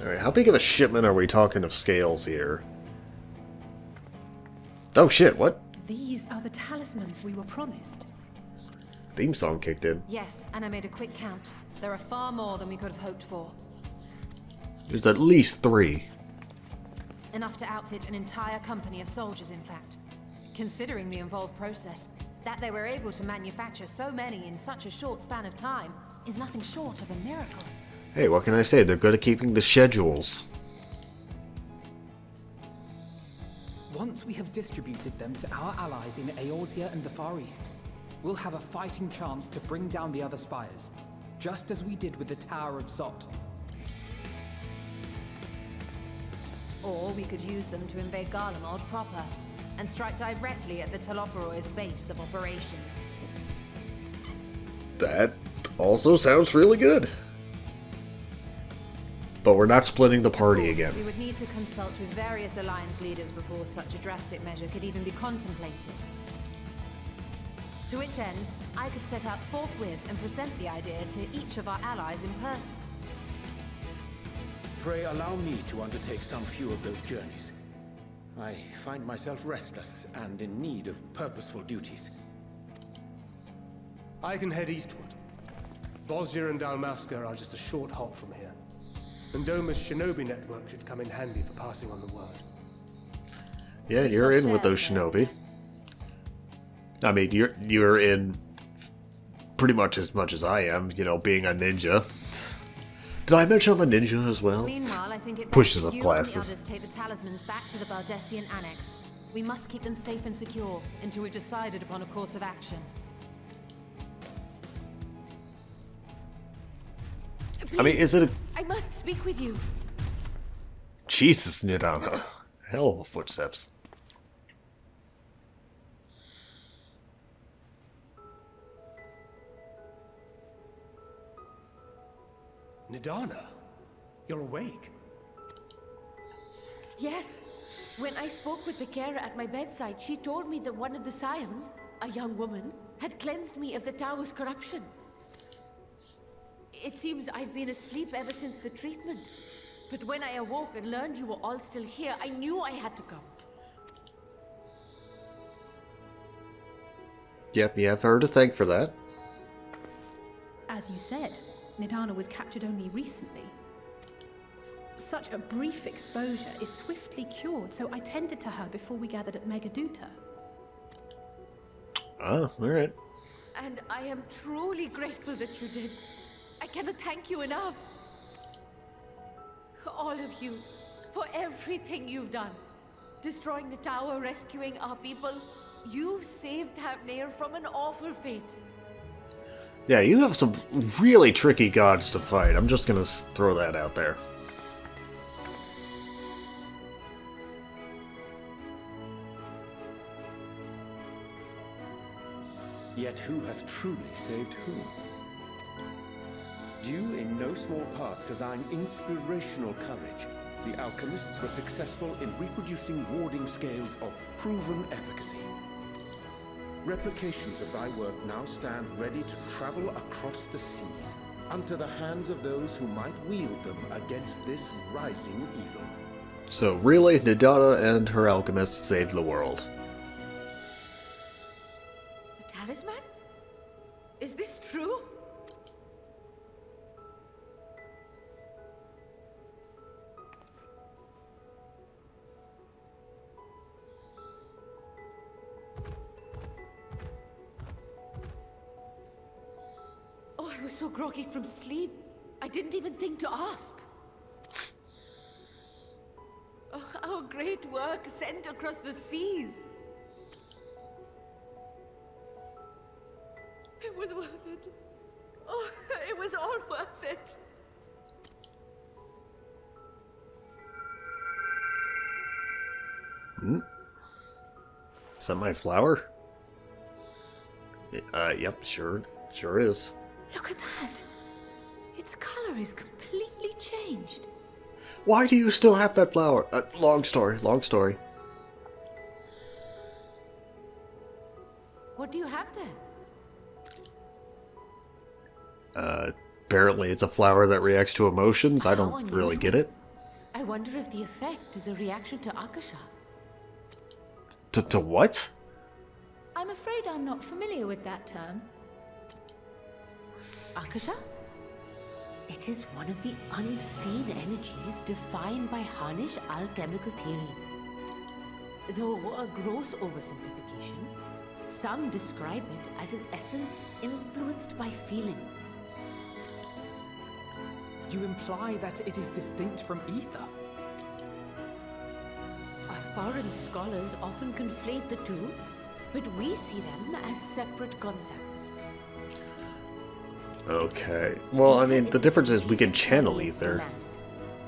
Alright, how big of a shipment are we talking of scales here? Oh shit, what? These are the talismans we were promised. Theme song kicked in. Yes, and I made a quick count. There are far more than we could have hoped for. There's at least 3. Enough to outfit an entire company of soldiers, in fact. Considering the involved process, that they were able to manufacture so many in such a short span of time is nothing short of a miracle. Hey, what can I say? They're good at keeping the schedules. Once we have distributed them to our allies in Eorzea and the Far East, we'll have a fighting chance to bring down the other spires, just as we did with the Tower of Zot. Or we could use them to invade Garlemald proper, and strike directly at the Telophoroid's base of operations. That also sounds really good. But we're not splitting the party again. We would need to consult with various alliance leaders before such a drastic measure could even be contemplated. To which end, I could set out forthwith and present the idea to each of our allies in person. Pray allow me to undertake some few of those journeys. I find myself restless and in need of purposeful duties. I can head eastward. Bosnia and Dalmasca are just a short hop from here. And Doma's shinobi network should come in handy for passing on the word. Yeah, you're in with those shinobi. I mean, you're in pretty much as I am, you know, being a ninja. Did I mention I'm a ninja as well? Meanwhile, I think it pushes up you classes. And the others take the talismans back to the Baldessian Annex. We must keep them safe and secure until we've decided upon a course of action. Please, I mean, is it a... I must speak with you. Jesus, Nidana. Hell of a footsteps. Nidana, you're awake. Yes. When I spoke with the carer at my bedside, she told me that one of the scions, a young woman, had cleansed me of the tower's corruption. It seems I've been asleep ever since the treatment. But when I awoke and learned you were all still here, I knew I had to come. Yep, you have her to thank for that. As you said, Nidana was captured only recently. Such a brief exposure is swiftly cured, so I tended to her before we gathered at Megaduta. Oh, alright. And I am truly grateful that you did. I cannot thank you enough. All of you, for everything you've done. Destroying the tower, rescuing our people. You've saved Thavnair from an awful fate. Yeah, you have some really tricky gods to fight. I'm just gonna throw that out there. Yet who hath truly saved whom? Due in no small part to thine inspirational courage, the alchemists were successful in reproducing warding scales of proven efficacy. Replications of thy work now stand ready to travel across the seas, unto the hands of those who might wield them against this rising evil. So really, Nidana and her alchemists saved the world. The talisman? Is this true? Oh, I was so groggy from sleep. I didn't even think to ask. Oh, our great work sent across the seas. It was worth it. Oh, it was all worth it. Is that my flower? Yep, sure is. Look at that. Its color is completely changed. Why do you still have that flower? Long story. What do you have there? Apparently it's a flower that reacts to emotions. I don't really get it. I wonder if the effect is a reaction to Akasha. To what? I'm afraid I'm not familiar with that term. Akasha? It is one of the unseen energies defined by Harnish alchemical theory. Though a gross oversimplification, some describe it as an essence influenced by feelings. You imply that it is distinct from ether? Foreign scholars often conflate the two, but we see them as separate concepts. Okay. Well, I mean, the difference is we can channel ether.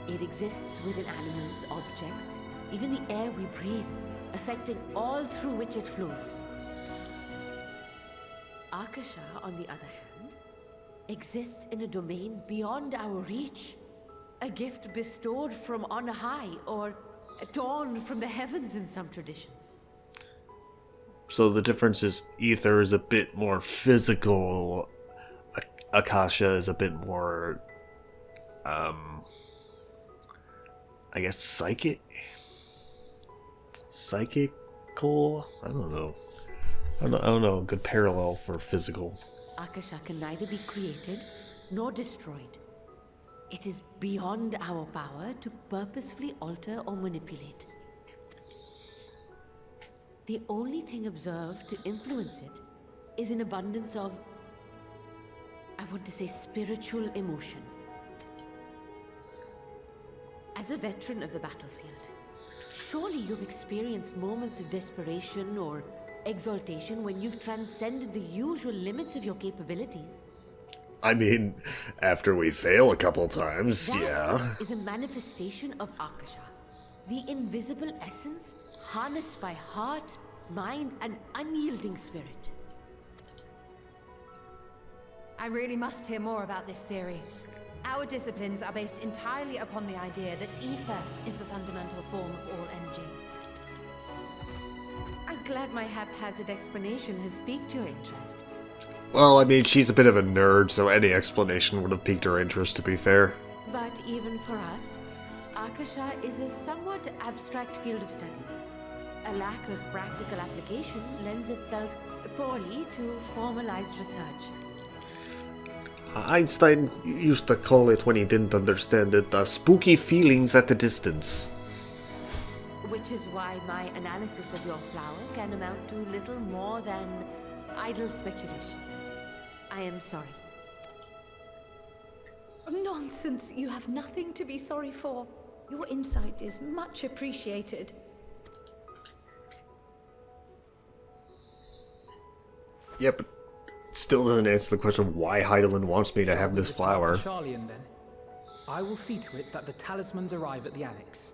It exists within animals, objects, even the air we breathe, affecting all through which it flows. Akasha, on the other hand, exists in a domain beyond our reach. A gift bestowed from on high, or torn from the heavens in some traditions. So the difference is ether is a bit more physical. Akasha is a bit more, I guess psychical? I don't know. I don't know a good parallel for physical. Akasha can neither be created nor destroyed. It is beyond our power to purposefully alter or manipulate. The only thing observed to influence it is an abundance of, I want to say, spiritual emotion. As a veteran of the battlefield, surely you've experienced moments of desperation or exaltation when you've transcended the usual limits of your capabilities. I mean, after we fail a couple times, yeah. That is a manifestation of Akasha, the invisible essence harnessed by heart, mind, and unyielding spirit. I really must hear more about this theory. Our disciplines are based entirely upon the idea that ether is the fundamental form of all energy. I'm glad my haphazard explanation has piqued your interest. Well, I mean, she's a bit of a nerd, so any explanation would have piqued her interest, to be fair. But even for us, Akasha is a somewhat abstract field of study. A lack of practical application lends itself poorly to formalized research. Einstein used to call it, when he didn't understand it, spooky feelings at a distance. Which is why my analysis of your flower can amount to little more than idle speculation. I am sorry. Nonsense. You have nothing to be sorry for. Your insight is much appreciated. Yeah, but still doesn't answer the question why Heidelin wants me to have this flower. Charlian, then. I will see to it that the talismans arrive at the annex.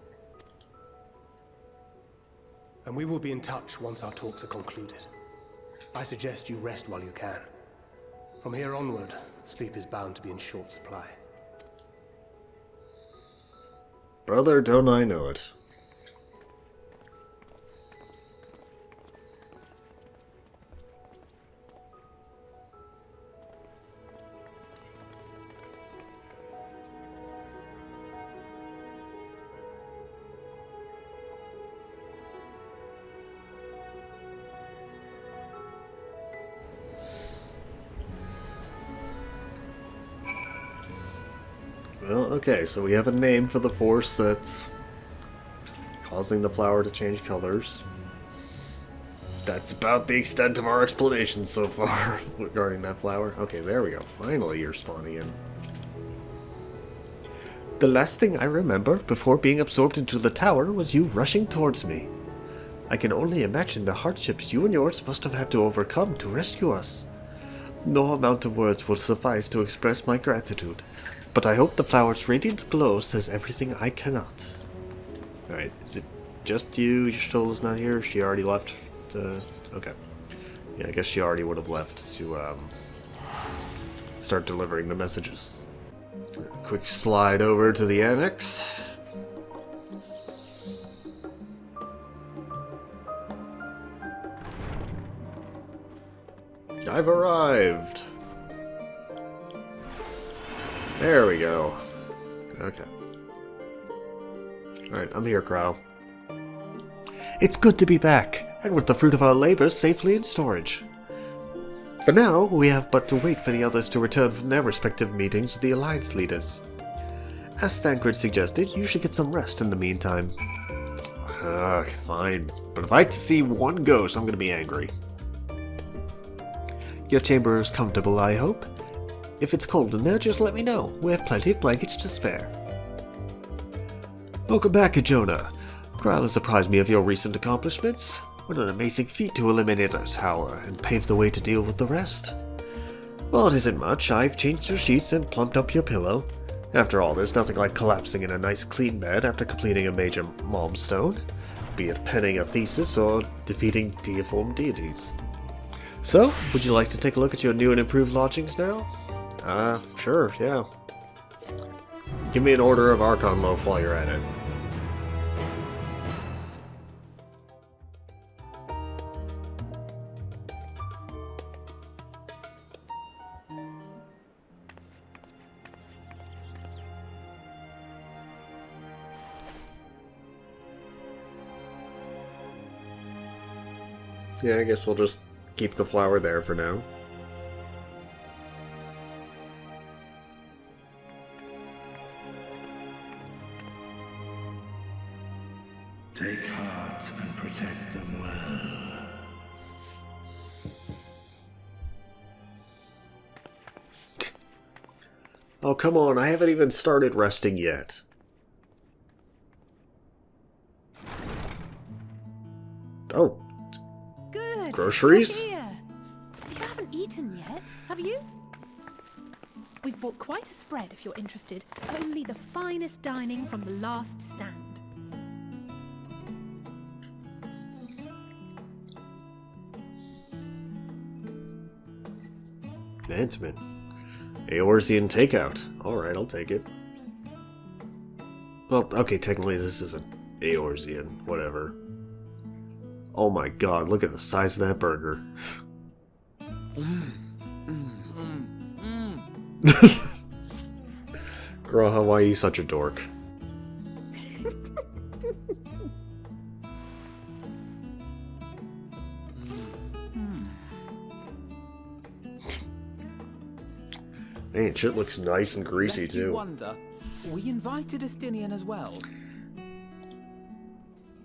And we will be in touch once our talks are concluded. I suggest you rest while you can. From here onward, sleep is bound to be in short supply. Brother, don't I know it. Well, okay, so we have a name for the force that's causing the flower to change colors. That's about the extent of our explanation so far regarding that flower. Okay, there we go. Finally, you're spawning in. The last thing I remember before being absorbed into the tower was you rushing towards me. I can only imagine the hardships you and yours must have had to overcome to rescue us. No amount of words will suffice to express my gratitude. But I hope the flower's radiant glow says everything I cannot. Alright, is it just you? Shtola's not here? She already left? Okay. Yeah, I guess she already would have left to start delivering the messages. Quick slide over to the annex. I've arrived! There we go. Okay. Alright, I'm here, Crow. It's good to be back, and with the fruit of our labors safely in storage. For now, we have but to wait for the others to return from their respective meetings with the Alliance leaders. As Thancred suggested, you should get some rest in the meantime. Fine. But if I see one ghost, I'm gonna be angry. Your chamber is comfortable, I hope? If it's cold in there, just let me know. We have plenty of blankets to spare. Welcome back, Jonah. Kral has apprised me of your recent accomplishments. What an amazing feat to eliminate a tower and pave the way to deal with the rest. Well, it isn't much. I've changed your sheets and plumped up your pillow. After all, there's nothing like collapsing in a nice clean bed after completing a major milestone, be it penning a thesis or defeating deiform deities. So, would you like to take a look at your new and improved lodgings now? Sure, yeah. Give me an order of Archon Loaf while you're at it. Yeah, I guess we'll just keep the flower there for now. Take heart and protect them well. Oh, come on, I haven't even started resting yet. Oh. Good. Groceries? You're here. You haven't eaten yet, have you? We've bought quite a spread if you're interested. Only the finest dining from the last stand. Mantsman. Eorzean takeout. Alright, I'll take it. Well, okay, technically this isn't Eorzean. Whatever. Oh my god, look at the size of that burger. Girl, how are you such a dork? Man, shit looks nice and greasy Lest you too. wonder, we invited Estinian as well.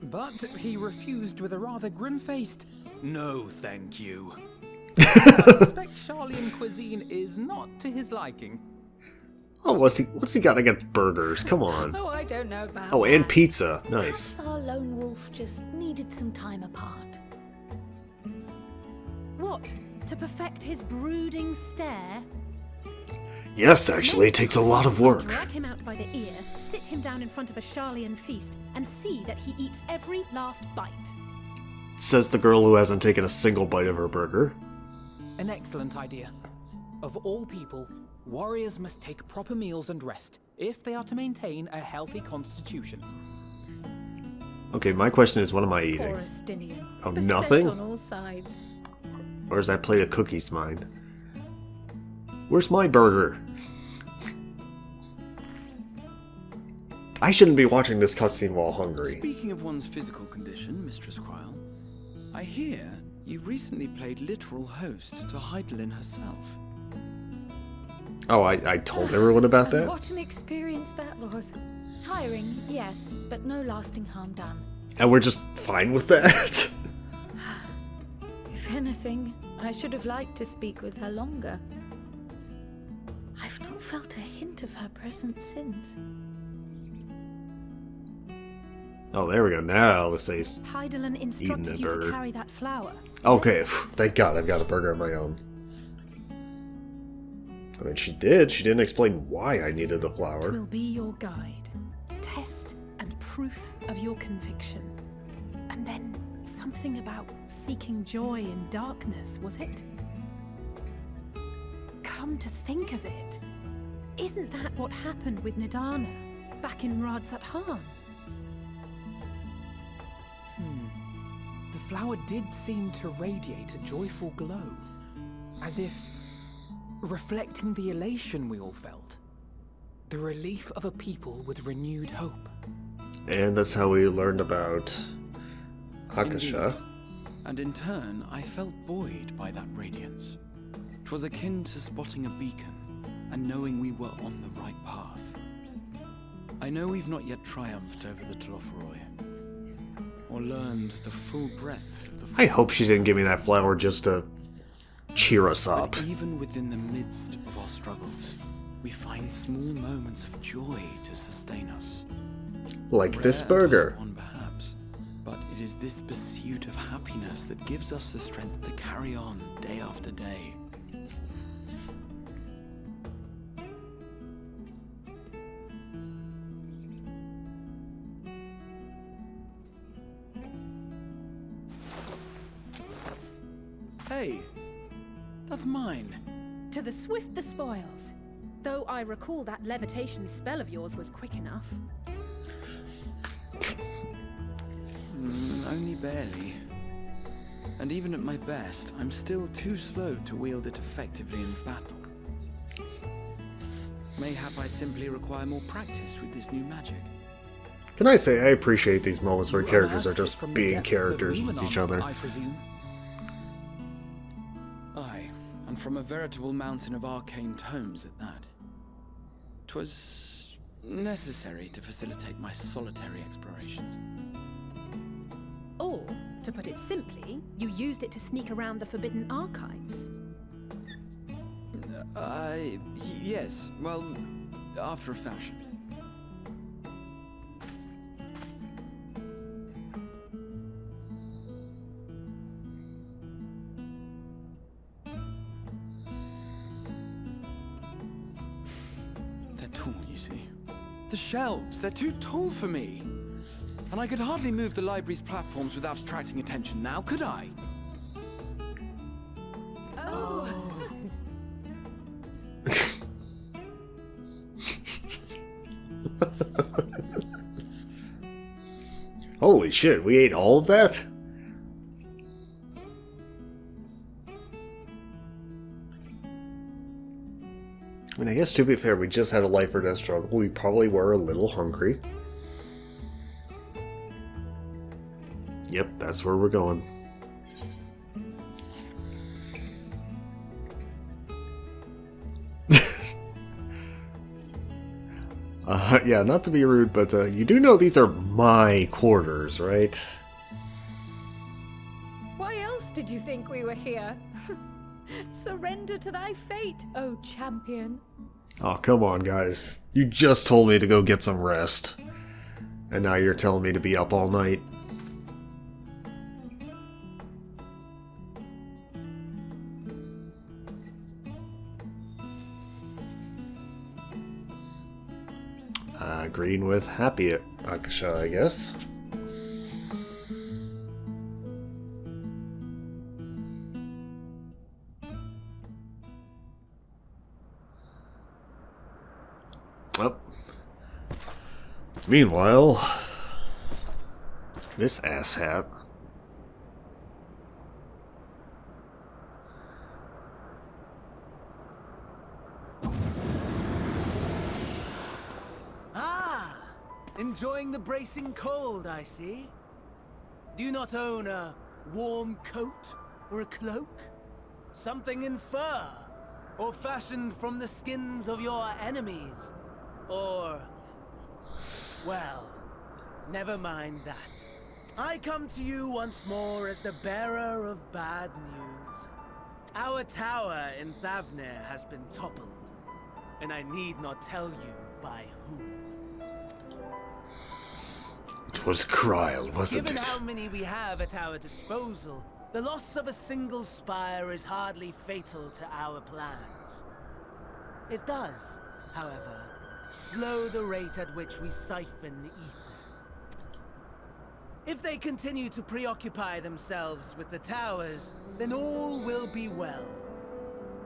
But he refused with a rather grim-faced, "No, thank you." I suspect Charlian cuisine is not to his liking. Oh, what's he got against burgers? Come on. Oh, I don't know about Oh, and that. pizza. Nice. Perhaps our lone wolf just needed some time apart. What? To perfect his brooding stare? Yes, actually, it takes a lot of work. Drag him out by the ear, sit him down in front of a Charlian feast, and see that he eats every last bite. Says the girl who hasn't taken a single bite of her burger. An excellent idea. Of all people, warriors must take proper meals and rest if they are to maintain a healthy constitution. Okay, my question is, what am I eating? Poor Estinian. Oh, Beset nothing? on all sides. Or is that plate of cookies mine? Where's my burger? I shouldn't be watching this cutscene while hungry. Speaking of one's physical condition, Mistress Quile, I hear you recently played literal host to Heidelin herself. Oh, I told everyone about that? What an experience that was. Tiring, yes, but no lasting harm done. And we're just fine with that? If anything, I should have liked to speak with her longer. I've not felt a hint of her presence since. Oh, there we go. Now let's say he's Heidelin eating instructed that you to burger. carry that flower. Okay, thank God I've got a burger of my own. I mean, she did. She didn't explain why I needed the It flower. will be your guide, test and proof of your conviction. And then something about seeking joy in darkness, was it? Come to think of it, isn't that what happened with Nidana back in Radzat-Han? The flower did seem to radiate a joyful glow, as if reflecting the elation we all felt. The relief of a people with renewed hope. And that's how we learned about Akasha. Indeed. And in turn, I felt buoyed by that radiance. 'Twas akin to spotting a beacon and knowing we were on the right path. I know we've not yet triumphed over the Telophoroi, or learned the full breadth of the I hope she didn't give me that flower just to cheer us up. But even within the midst of our struggles, we find small moments of joy to sustain us. Like this Rare and burger. hard won, perhaps, but it is this pursuit of happiness that gives us the strength to carry on day after day. Hey, that's mine. To the swift the spoils. Though I recall that levitation spell of yours was quick enough. Only barely. And even at my best, I'm still too slow to wield it effectively in battle. Mayhap I simply require more practice with this new magic. Can I say I appreciate these moments where You characters are unearthed it just from the being depths of characters with each Numenor, other. I presume. Aye, and from a veritable mountain of arcane tomes at that. 'Twas necessary to facilitate my solitary explorations. Or, to put it simply, you used it to sneak around the Forbidden Archives. Yes, well, after a fashion. They're tall, you see. The shelves, they're too tall for me. And I could hardly move the library's platforms without attracting attention now, could I? Holy shit, we ate all of that? I mean, I guess to be fair, we just had a life or death struggle. We probably were a little hungry. Yep, that's where we're going. Yeah, not to be rude, but you do know these are my quarters, right? Why else did you think we were here? Surrender to thy fate, O champion. Oh, come on, guys. You just told me to go get some rest. And now you're telling me to be up all night. Agreeing with Happy Akasha, I guess. Well, meanwhile, this asshat. Enjoying the bracing cold, I see. Do you not own a warm coat or a cloak? Something in fur? Or fashioned from the skins of your enemies? Or... well, never mind that. I come to you once more as the bearer of bad news. Our tower in Thavnir has been toppled, and I need not tell you by whom. It was Kryl, wasn't Given it? how many we have at our disposal, the loss of a single spire is hardly fatal to our plans. It does, however, slow the rate at which we siphon the ether. If they continue to preoccupy themselves with the towers, then all will be well.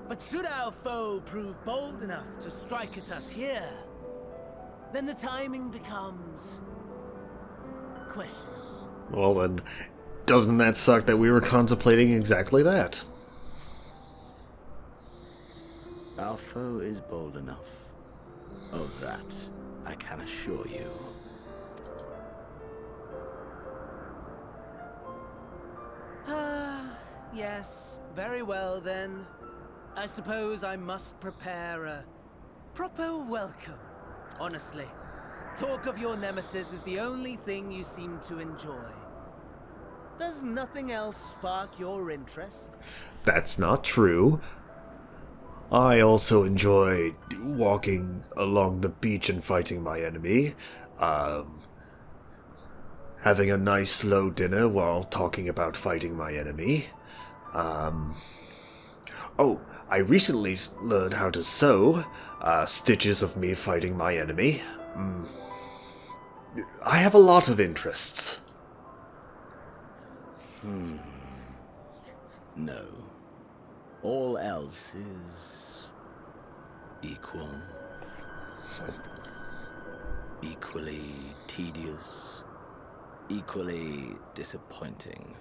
But should our foe prove bold enough to strike at us here, then the timing becomes... questionable. Well then, doesn't that suck that we were contemplating exactly that? Our foe is bold enough. Of that, I can assure you. Yes, very well then. I suppose I must prepare a proper welcome. Honestly, talk of your nemesis is the only thing you seem to enjoy. Does nothing else spark your interest? That's not true. I also enjoy walking along the beach and fighting my enemy. Having a nice slow dinner while talking about fighting my enemy. Oh, I recently learned how to sew. Stitches of me fighting my enemy. I have a lot of interests. No. All else is... equal. Equally tedious. Equally disappointing.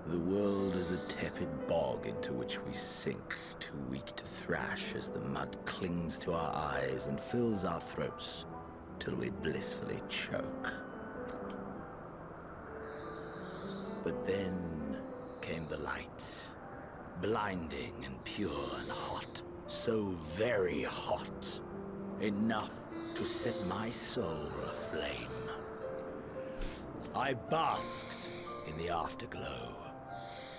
The world is a tepid bog into which we sink, too weak to thrash as the mud clings to our eyes and fills our throats till we blissfully choke. But then came the light, blinding and pure and hot, so very hot, enough to set my soul aflame. I basked in the afterglow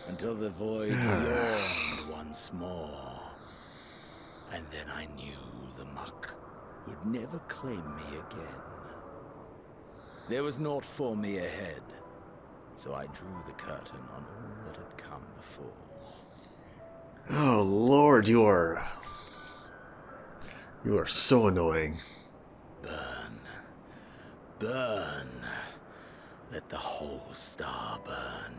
until the void yawned once more, and then I knew the muck would never claim me again. There was naught for me ahead, so I drew the curtain on all that had come before. Oh Lord, you are so annoying. Burn. Burn. Let the whole star burn.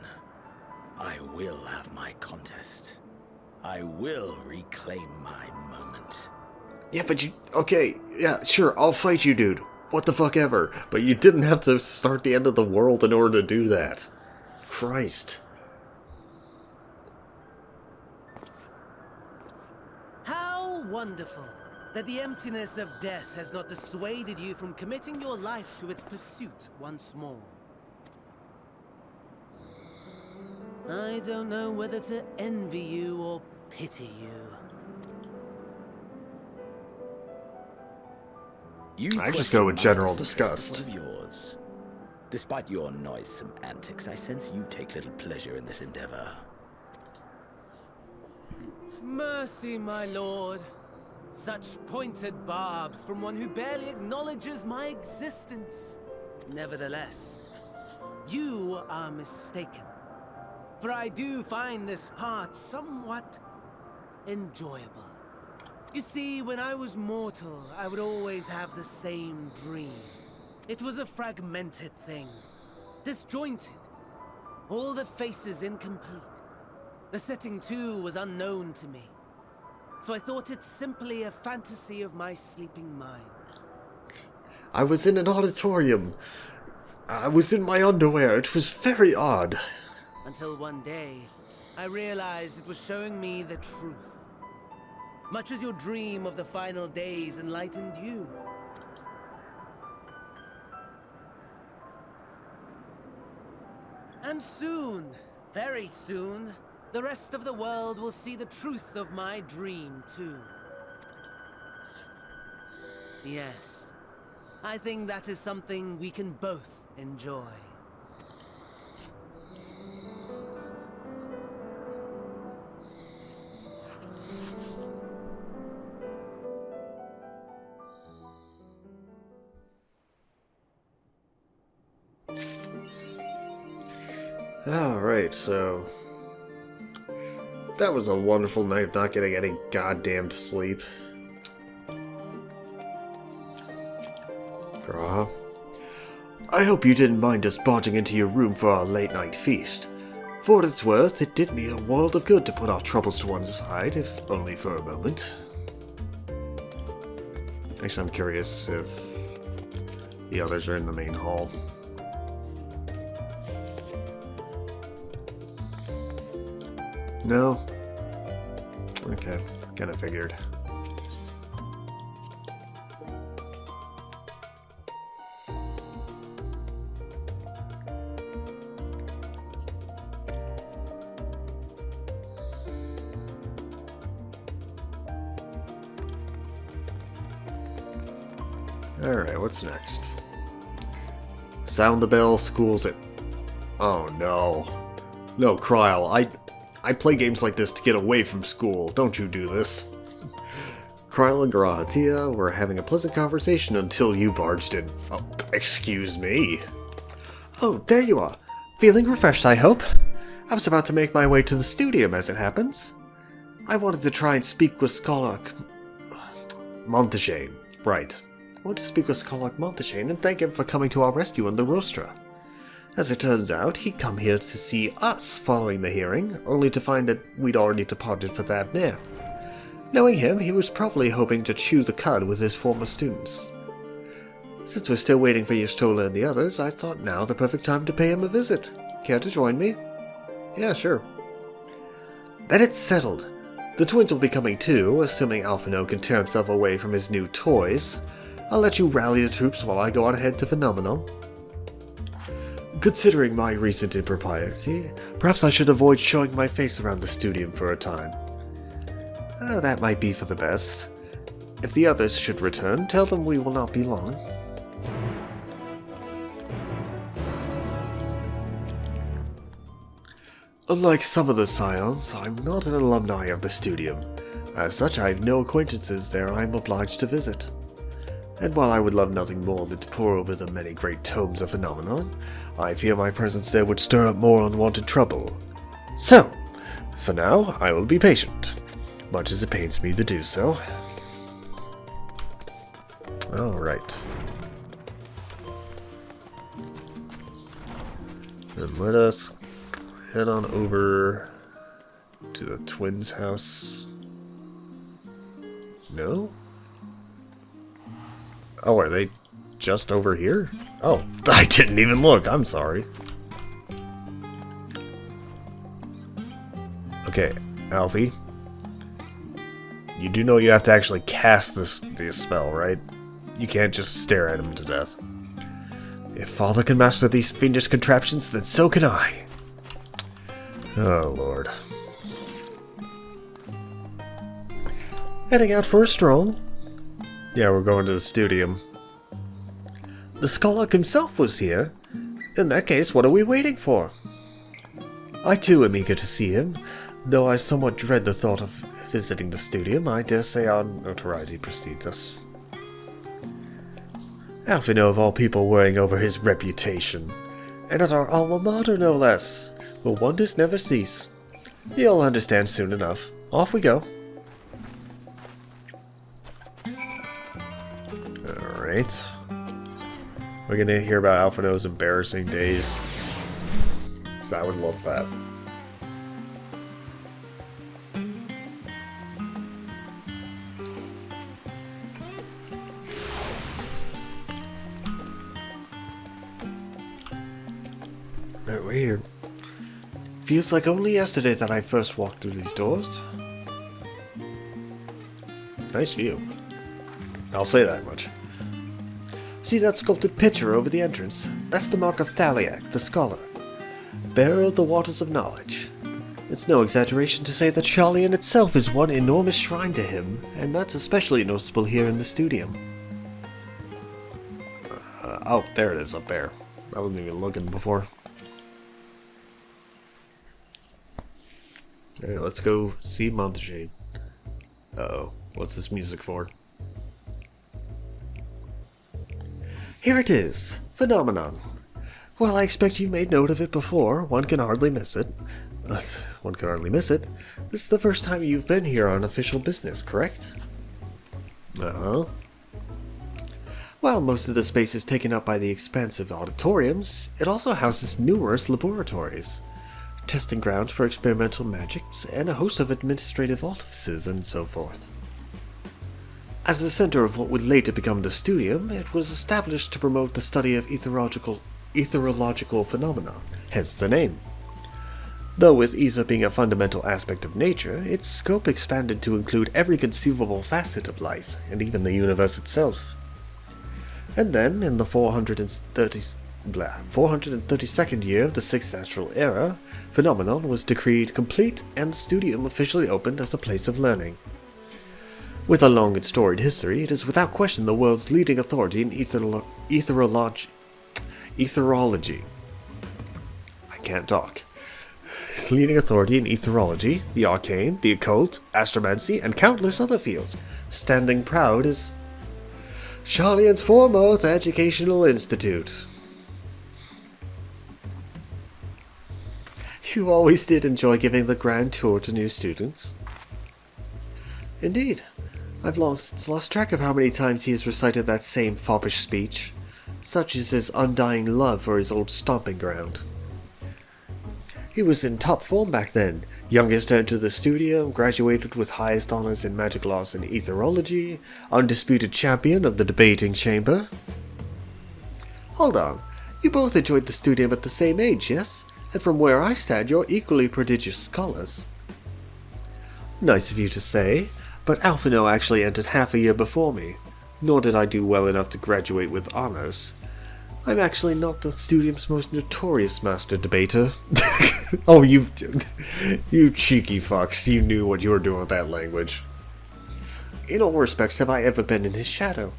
I will have my contest. I will reclaim my moment. Yeah, but you... Okay, yeah, sure, I'll fight you, dude. what the fuck ever. But you didn't have to start the end of the world in order to do that. Christ. How wonderful that the emptiness of death has not dissuaded you from committing your life to its pursuit once more. I don't know whether to envy you or pity you. I just go with general disgust. Of yours. Despite your noisome antics, I sense you take little pleasure in this endeavor. Mercy, my lord. Such pointed barbs from one who barely acknowledges my existence. Nevertheless, you are mistaken. For I do find this part somewhat enjoyable. You see, when I was mortal, I would always have the same dream. It was a fragmented thing, disjointed, all the faces incomplete. The setting, too, was unknown to me. So I thought it simply a fantasy of my sleeping mind. I was in an auditorium. I was in my underwear. It was very odd. Until one day, I realized it was showing me the truth. Much as your dream of the final days enlightened you. And soon, very soon, the rest of the world will see the truth of my dream, too. Yes, I think that is something we can both enjoy. Alright, so... that was a wonderful night of not getting any goddamn sleep. Grah. I hope you didn't mind us barging into your room for our late-night feast. For what it's worth, it did me a world of good to put our troubles to one side, if only for a moment. Actually, I'm curious if the others are in the main hall. No? Okay, kinda figured. Alright, what's next? Sound the bell, school's it. Oh no. No, Kryl, I play games like this to get away from school. Don't you do this. Kryl and Garahatia were having a pleasant conversation until you barged in. Oh, excuse me. Oh, there you are. Feeling refreshed, I hope? I was about to make my way to the studium, as it happens. I wanted to try and speak with Scholar Montaigne. Right. I wanted to speak with Scholar Montaigne and thank him for coming to our rescue on the Rostra. As it turns out, he'd come here to see us following the hearing, only to find that we'd already departed for Thavnair. Knowing him, he was probably hoping to chew the cud with his former students. Since we're still waiting for Y'shtola and the others, I thought now the perfect time to pay him a visit. Care to join me? Yeah, sure. Then it's settled. The twins will be coming too, assuming Alphino can tear himself away from his new toys. I'll let you rally the troops while I go on ahead to Phenomenon. Considering my recent impropriety, perhaps I should avoid showing my face around the studium for a time. That might be for the best. If the others should return, tell them we will not be long. Unlike some of the Scions, I'm not an alumni of the studium. As such, I have no acquaintances there I am obliged to visit. And while I would love nothing more than to pore over the many great tomes of Phenomenon, I fear my presence there would stir up more unwanted trouble. So, for now, I will be patient, much as it pains me to do so. Alright. Then let us head on over to the twins' house. No? Oh, are they just over here? Oh, I didn't even look. I'm sorry. Okay, Alfie. You do know you have to actually cast this spell, right? You can't just stare at him to death. If Father can master these fiendish contraptions, then so can I. Oh, Lord. Heading out for a stroll? Yeah, we're going to the studium. The Scholar himself was here. In that case, what are we waiting for? I too am eager to see him, though I somewhat dread the thought of visiting the studium. I dare say our notoriety precedes us. Alphino of all people worrying over his reputation. And at our alma mater, no less. Will wonders never cease. You'll understand soon enough. Off we go. Alright. We're gonna hear about Alphino's embarrassing days. So I would love that. Weird. Feels like only yesterday that I first walked through these doors. Nice view. I'll say that much. See that sculpted picture over the entrance? That's the mark of Thaliak, the Scholar, bearer of the waters of knowledge. It's no exaggeration to say that Sharlayan itself is one enormous shrine to him, and that's especially noticeable here in the studium. Oh, there it is up there. I wasn't even looking before. Alright, let's go see Monteshade. Uh-oh. What's this music for? Here it is. Phenomenon. Well, I expect you made note of it before. One can hardly miss it. One can hardly miss it. This is the first time you've been here on official business, correct? Uh-huh. While most of the space is taken up by the expansive auditoriums, it also houses numerous laboratories, testing grounds for experimental magics, and a host of administrative offices and so forth. As the center of what would later become the studium, it was established to promote the study of etherological phenomena, hence the name. Though with ether being a fundamental aspect of nature, its scope expanded to include every conceivable facet of life, and even the universe itself. And then, in the 432nd year of the 6th Natural Era, Phenomenon was decreed complete and the studium officially opened as a place of learning. With a long and storied history, it is without question the world's leading authority in etherology. I can't talk. Its leading authority in etherology, the arcane, the occult, astromancy, and countless other fields, standing proud as Sharlayan's foremost educational institute. You always did enjoy giving the grand tour to new students. Indeed. I've lost track of how many times he has recited that same foppish speech. Such is his undying love for his old stomping ground. He was in top form back then, youngest to enter the studio, graduated with highest honors in magic laws and etherology, undisputed champion of the debating chamber. Hold on, you both enjoyed the studium at the same age, yes? And from where I stand, you're equally prodigious scholars. Nice of you to say. But Alphino actually entered half a year before me, nor did I do well enough to graduate with honors. I'm actually not the studium's most notorious master debater. Oh, you cheeky fucks, you knew what you were doing with that language. In all respects have I ever been in his shadow.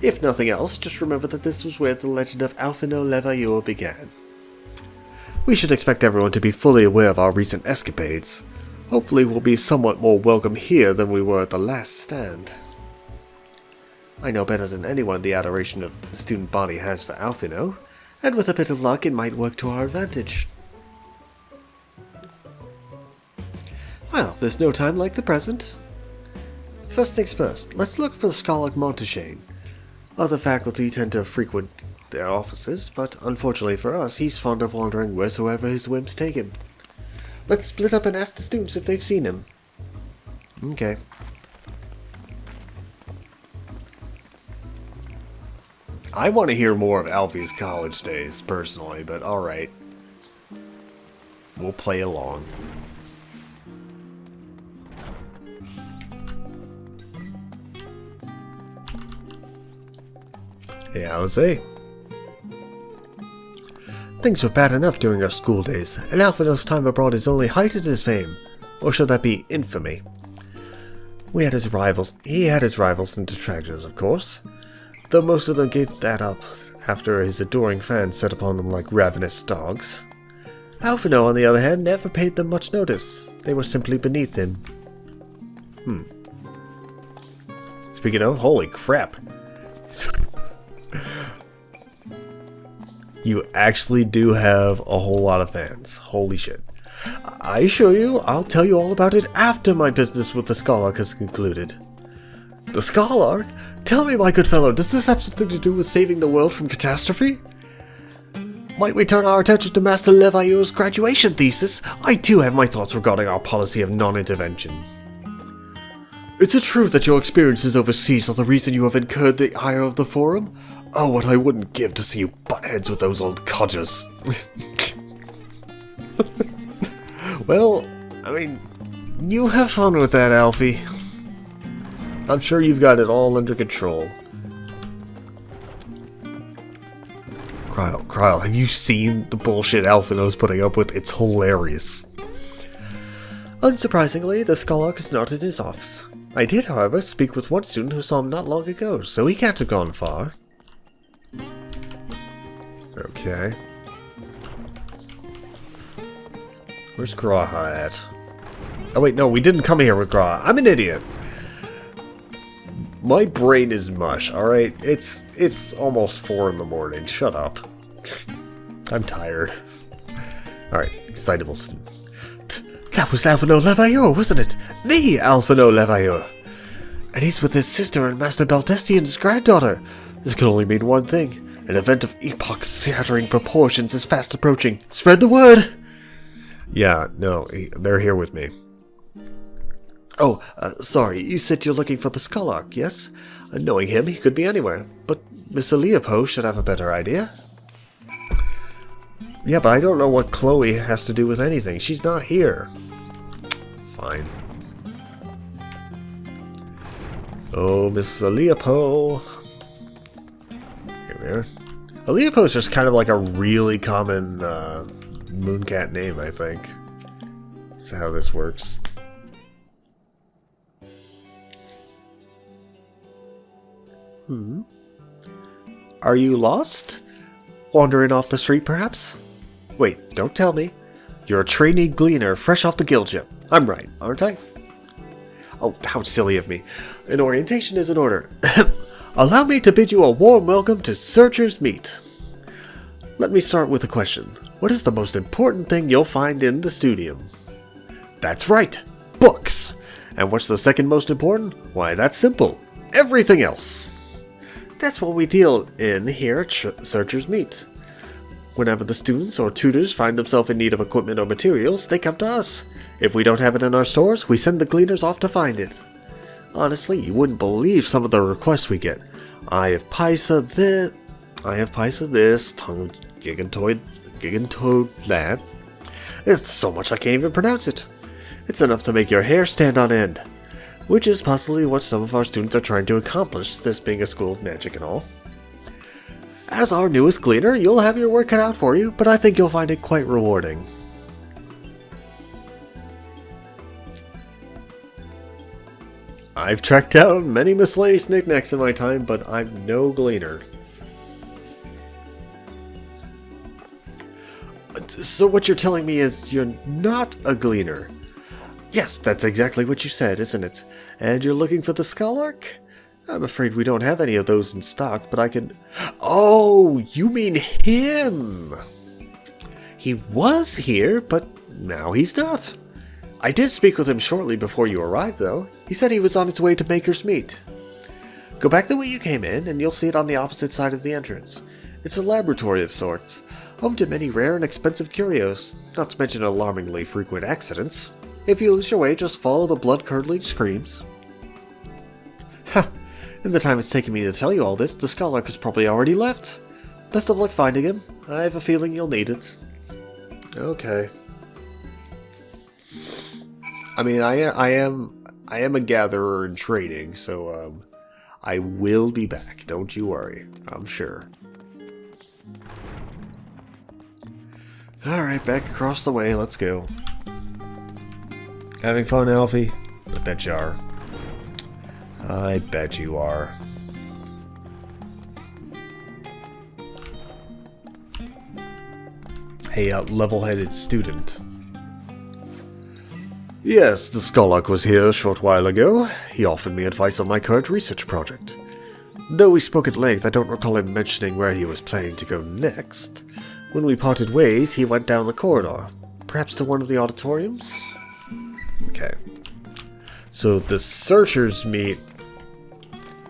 If nothing else, just remember that this was where the legend of Alphino Levailleur began. We should expect everyone to be fully aware of our recent escapades. Hopefully we'll be somewhat more welcome here than we were at the last stand. I know better than anyone the adoration of the student body has for Alphino, and with a bit of luck it might work to our advantage. Well, there's no time like the present. First things first, let's look for the Scholar Monteshade. Other faculty tend to frequent their offices, but unfortunately for us, he's fond of wandering wheresoever his whims take him. Let's split up and ask the students if they've seen him. Okay. I want to hear more of Alfie's college days, personally, but alright. We'll play along. Yeah, I was A. Things were bad enough during our school days, and Alfredo's time abroad is only heightened his fame. Or should that be infamy? He had his rivals and detractors, of course, though most of them gave that up after his adoring fans set upon him like ravenous dogs. Alfredo, on the other hand, never paid them much notice. They were simply beneath him. Speaking of, holy crap. You actually do have a whole lot of fans. Holy shit. I assure you, I'll tell you all about it after my business with the Scholark has concluded. The Scholark? Tell me, my good fellow, does this have something to do with saving the world from catastrophe? Might we turn our attention to Master Levailleur's graduation thesis? I too have my thoughts regarding our policy of non-intervention. Is it true that your experiences overseas are the reason you have incurred the ire of the Forum? Oh, what I wouldn't give to see you butt heads with those old codgers. Well, I mean, you have fun with that, Alfie. I'm sure you've got it all under control. Kryl, have you seen the bullshit Alphino's putting up with? It's hilarious. Unsurprisingly, the Scholark is not in his office. I did, however, speak with one student who saw him not long ago, so he can't have gone far. Okay. Where's Graha at? Oh wait, no, we didn't come here with Graha. I'm an idiot. My brain is mush, alright? It's almost 4 in the morning. Shut up. I'm tired. Alright, excitable student. That was Alphino Levailleur, wasn't it? The Alphino Levailleur! And he's with his sister and Master Baldestian's granddaughter. This can only mean one thing. An event of epoch-shattering proportions is fast approaching. Spread the word! Yeah, no, they're here with me. Oh, sorry, you said you're looking for the Scholark, yes? Knowing him, he could be anywhere. But Miss Leopo should have a better idea. Yeah, but I don't know what Chloe has to do with anything. She's not here. Fine. Oh, Miss Leopo. Here we are. Leopo is just kind of like a really common Mooncat name, I think. That's how this works. Are you lost? Wandering off the street, perhaps? Wait, don't tell me. You're a trainee gleaner, fresh off the guild ship. I'm right, aren't I? Oh, how silly of me. An orientation is in order. Allow me to bid you a warm welcome to Searcher's Meet. Let me start with a question. What is the most important thing you'll find in the studium? That's right, books. And what's the second most important? Why, that's simple. Everything else. That's what we deal in here at Searchers Meet. Whenever the students or tutors find themselves in need of equipment or materials, they come to us. If we don't have it in our stores, we send the gleaners off to find it. Honestly, you wouldn't believe some of the requests we get. I have Paisa this, tongue gigantoid that. It's so much I can't even pronounce it. It's enough to make your hair stand on end. Which is possibly what some of our students are trying to accomplish, this being a school of magic and all. As our newest gleaner, you'll have your work cut out for you, but I think you'll find it quite rewarding. I've tracked down many miscellaneous knickknacks in my time, but I'm no gleaner. So what you're telling me is you're not a gleaner? Yes, that's exactly what you said, isn't it? And you're looking for the Scholark? I'm afraid we don't have any of those in stock, but I can... Oh, you mean him! He was here, but now he's not. I did speak with him shortly before you arrived, though. He said he was on his way to Maker's Meet. Go back the way you came in, and you'll see it on the opposite side of the entrance. It's a laboratory of sorts, home to many rare and expensive curios, not to mention alarmingly frequent accidents. If you lose your way, just follow the blood-curdling screams. Ha! In the time it's taken me to tell you all this, the Scholar has probably already left. Best of luck finding him. I have a feeling you'll need it. Okay. I mean, I am a gatherer in training, so I will be back. Don't you worry. I'm sure. All right, back across the way. Let's go. Having fun, Alfie? I bet you are. I bet you are. Hey, level-headed student. Yes, the Skolak was here a short while ago. He offered me advice on my current research project. Though we spoke at length, I don't recall him mentioning where he was planning to go next. When we parted ways, he went down the corridor. Perhaps to one of the auditoriums? Okay. So the Searchers meet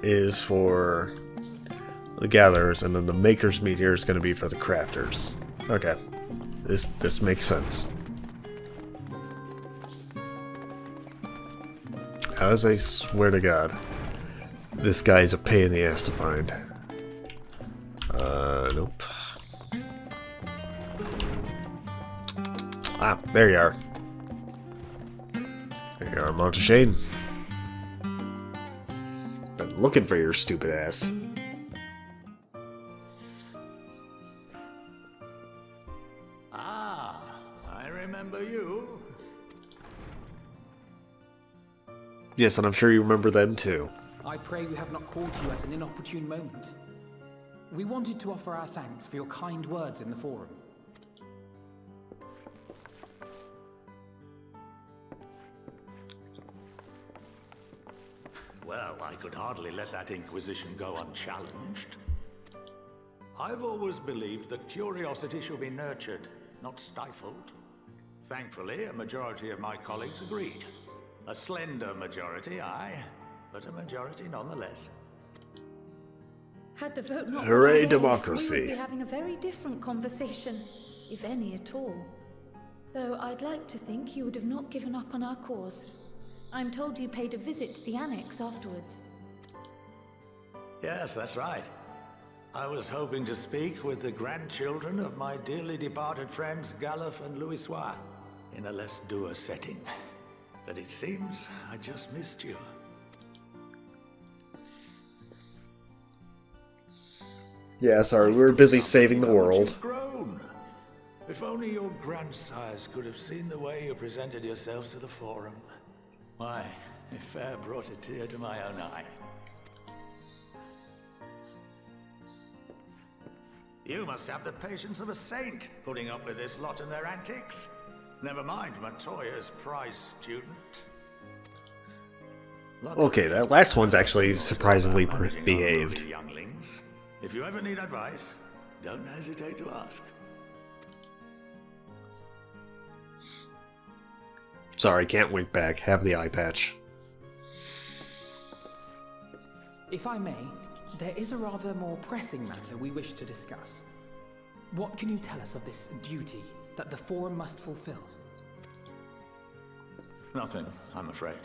is for the Gatherers, and then the Makers meet here is going to be for the Crafters. Okay. This makes sense. As I swear to God, this guy's a pain in the ass to find. Nope. Ah, there you are. There you are, Monteshane. Been looking for your stupid ass. Ah, I remember you. Yes, and I'm sure you remember them too. I pray we have not called you at an inopportune moment. We wanted to offer our thanks for your kind words in the forum. Well, I could hardly let that inquisition go unchallenged. I've always believed that curiosity should be nurtured, not stifled. Thankfully, a majority of my colleagues agreed. A slender majority, aye, but a majority nonetheless. Had the vote not Hooray, been made, democracy. we would be having a very different conversation, if any at all. Though I'd like to think you would have not given up on our cause. I'm told you paid a visit to the annex afterwards. Yes, that's right. I was hoping to speak with the grandchildren of my dearly departed friends Galuf and Louisois in a less dour setting. But it seems I just missed you. Yeah, sorry, we were busy saving the world. Grown. If only your grandsires could have seen the way you presented yourselves to the forum. Why, it fair brought a tear to my own eye. You must have the patience of a saint, putting up with this lot and their antics. Never mind Montoya's prize student. Okay, that last one's actually surprisingly behaved. Younglings. If you ever need advice, don't hesitate to ask. Sorry, can't wink back. Have the eye patch. If I may, there is a rather more pressing matter we wish to discuss. What can you tell us of this duty that the Forum must fulfill? Nothing, I'm afraid.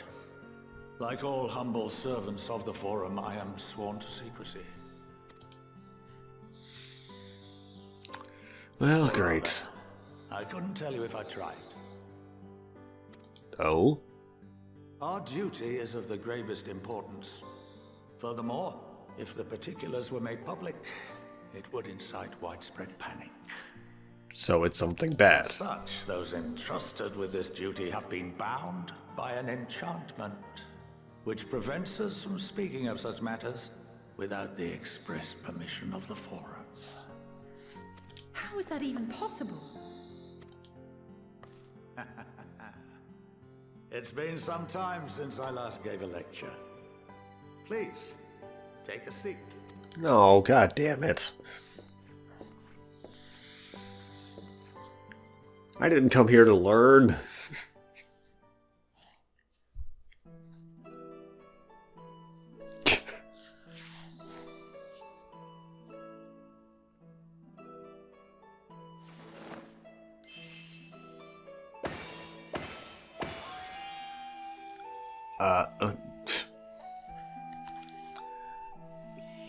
Like all humble servants of the Forum, I am sworn to secrecy. Well, great. I couldn't tell you if I tried. Oh? Our duty is of the gravest importance. Furthermore, if the particulars were made public, it would incite widespread panic. So it's something bad. As such, those entrusted with this duty have been bound by an enchantment, which prevents us from speaking of such matters without the express permission of the Forum. How is that even possible? It's been some time since I last gave a lecture. Please, take a seat. Oh, god damn it. I didn't come here to learn.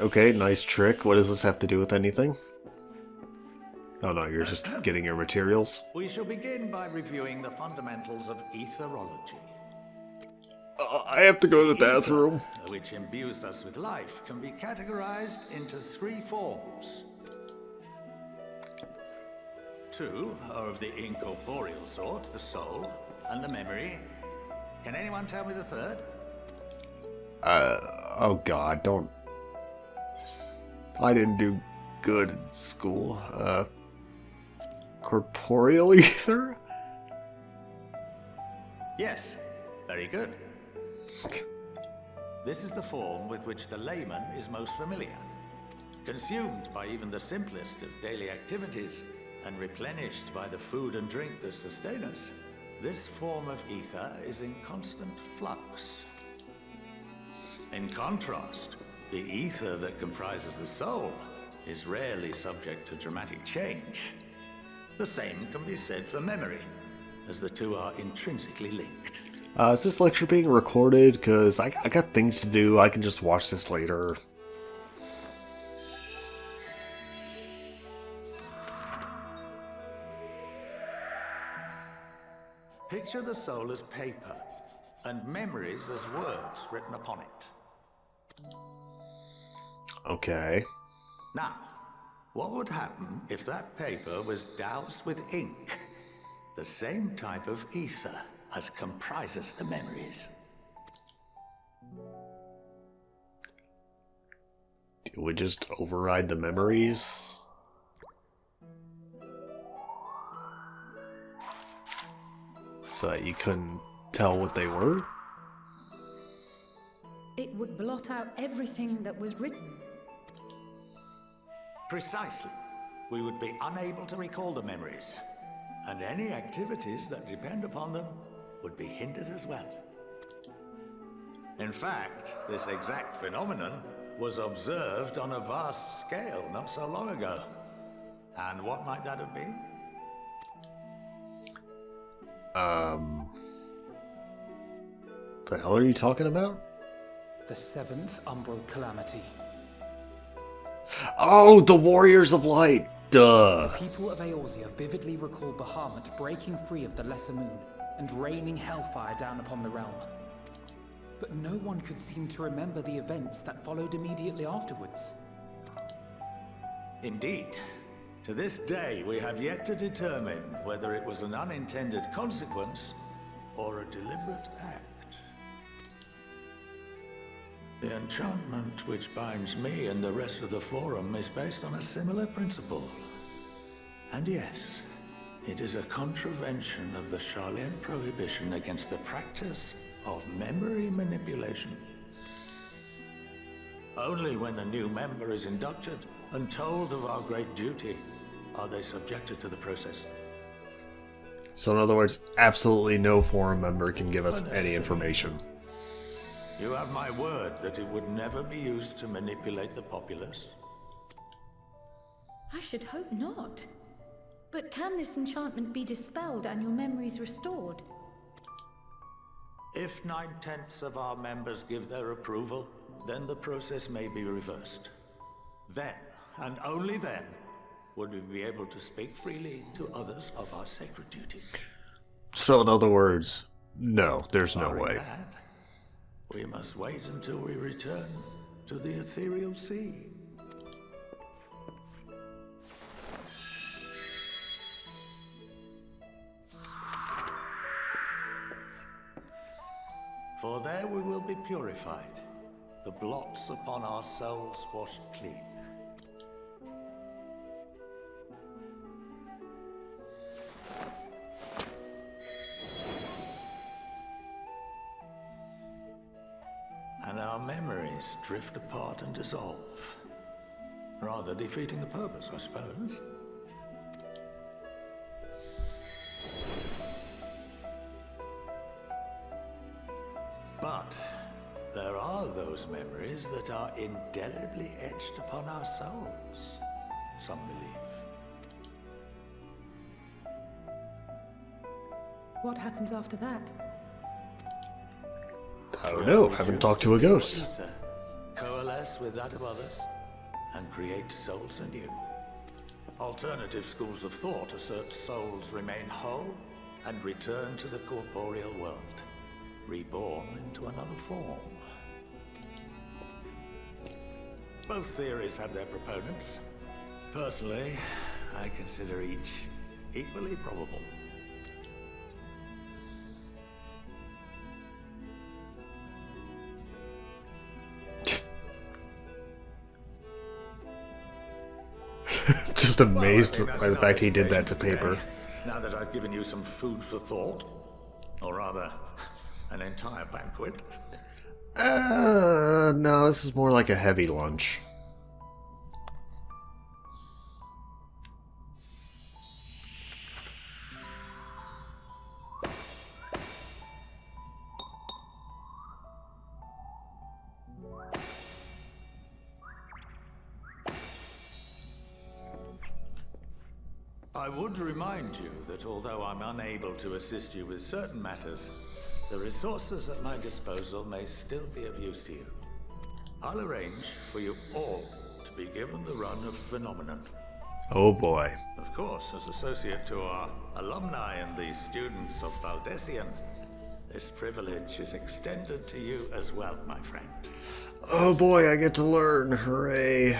Okay, nice trick. What does this have to do with anything? Oh no, you're just getting your materials. We shall begin by reviewing the fundamentals of etherology. I have to go to the bathroom. Ether, which imbues us with life, can be categorized into 3 forms. 2 are of the incorporeal sort, the soul, and the memory. Can anyone tell me the third? Oh god, don't... I didn't do good in school. Corporeal ether? Yes, very good. This is the form with which the layman is most familiar. Consumed by even the simplest of daily activities, and replenished by the food and drink that sustain us, this form of ether is in constant flux. In contrast, the ether that comprises the soul is rarely subject to dramatic change. The same can be said for memory, as the two are intrinsically linked. Is this lecture being recorded? Because I got things to do. I can just watch this later. Picture the soul as paper, and memories as words written upon it. Okay. Now, what would happen if that paper was doused with ink? The same type of ether as comprises the memories. Do we just override the memories? So that you couldn't tell what they were? It would blot out everything that was written. Precisely. We would be unable to recall the memories, and any activities that depend upon them would be hindered as well. In fact, this exact phenomenon was observed on a vast scale not so long ago. And what might that have been? The hell are you talking about? The 7th Umbral Calamity. Oh, the Warriors of Light! Duh! The people of Eorzea vividly recall Bahamut breaking free of the Lesser Moon and raining hellfire down upon the realm. But no one could seem to remember the events that followed immediately afterwards. Indeed. To this day, we have yet to determine whether it was an unintended consequence or a deliberate act. The enchantment which binds me and the rest of the Forum is based on a similar principle. And yes, it is a contravention of the Sharlayan prohibition against the practice of memory manipulation. Only when a new member is inducted and told of our great duty are they subjected to the process. So in other words, absolutely no forum member can give us any information. You have my word that it would never be used to manipulate the populace? I should hope not. But can this enchantment be dispelled and your memories restored? If 9/10 of our members give their approval, then the process may be reversed. Then, and only then, would we be able to speak freely to others of our sacred duty. So in other words, no, there's no way. That, we must wait until we return to the ethereal sea. For there we will be purified, the blots upon our souls washed clean. And our memories drift apart and dissolve, rather defeating the purpose, I suppose. But there are those memories that are indelibly etched upon our souls, some believe. What happens after that? I don't know. Haven't talked to a ghost. Coalesce with with that of others and create souls anew. Alternative schools of thought assert souls remain whole and return to the corporeal world, reborn into another form. Both theories have their proponents. Personally, I consider each equally probable. Just amazed by the fact he did that to paper. Now that I've given you some food for thought, or rather, an entire banquet. No, this is more like a heavy lunch. I would remind you that although I'm unable to assist you with certain matters, the resources at my disposal may still be of use to you. I'll arrange for you all to be given the run of Phenomenon. Oh boy. Of course, as associate to our alumni and the students of Valdesian, this privilege is extended to you as well, my friend. Oh boy, I get to learn. Hooray.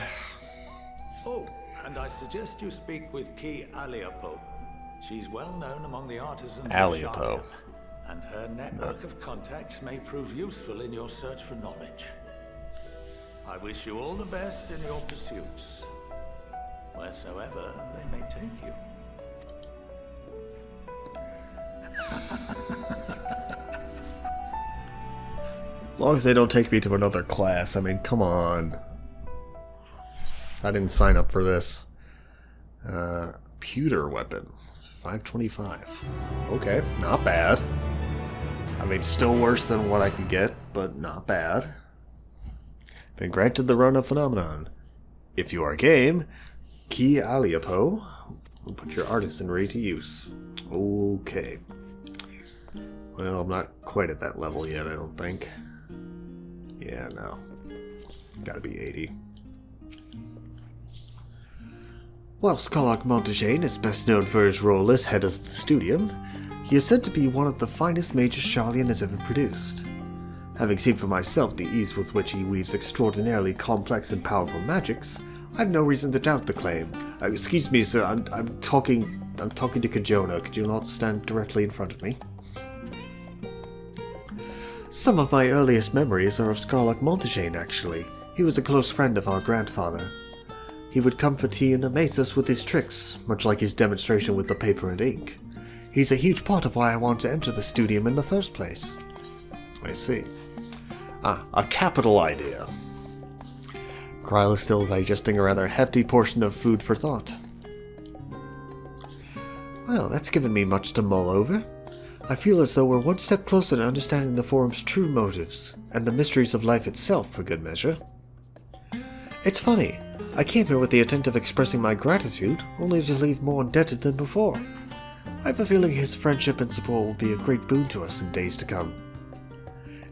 Oh, and I suggest you speak with Ki Aliapo. She's well known among the artisans Aliapo. of Sharlayan, and her network of contacts may prove useful in your search for knowledge. I wish you all the best in your pursuits, wheresoever they may take you. As long as they don't take me to another class. I mean, come on. I didn't sign up for this. Pewter weapon. 525. Okay, not bad. I mean, still worse than what I could get, but not bad. Been granted the run of Phenomenon. If you are game, Ki Aliapo will put your artisanry to use. Okay. Well, I'm not quite at that level yet, I don't think. Yeah, no. Gotta be 80. While Scarlock Montagane is best known for his role as head of the studium, he is said to be one of the finest mages Sharlayan has ever produced. Having seen for myself the ease with which he weaves extraordinarily complex and powerful magics, I have no reason to doubt the claim. Excuse me, sir, I'm talking to Kajona. Could you not stand directly in front of me? Some of my earliest memories are of Scarlock Montagane, actually. He was a close friend of our grandfather. He would come for tea and amaze us with his tricks, much like his demonstration with the paper and ink. He's a huge part of why I want to enter the studium in the first place. I see. A capital idea. Kryl is still digesting a rather hefty portion of food for thought. Well, that's given me much to mull over. I feel as though we're one step closer to understanding the forum's true motives, and the mysteries of life itself, for good measure. It's funny, I came here with the intent of expressing my gratitude, only to leave more indebted than before. I have a feeling his friendship and support will be a great boon to us in days to come.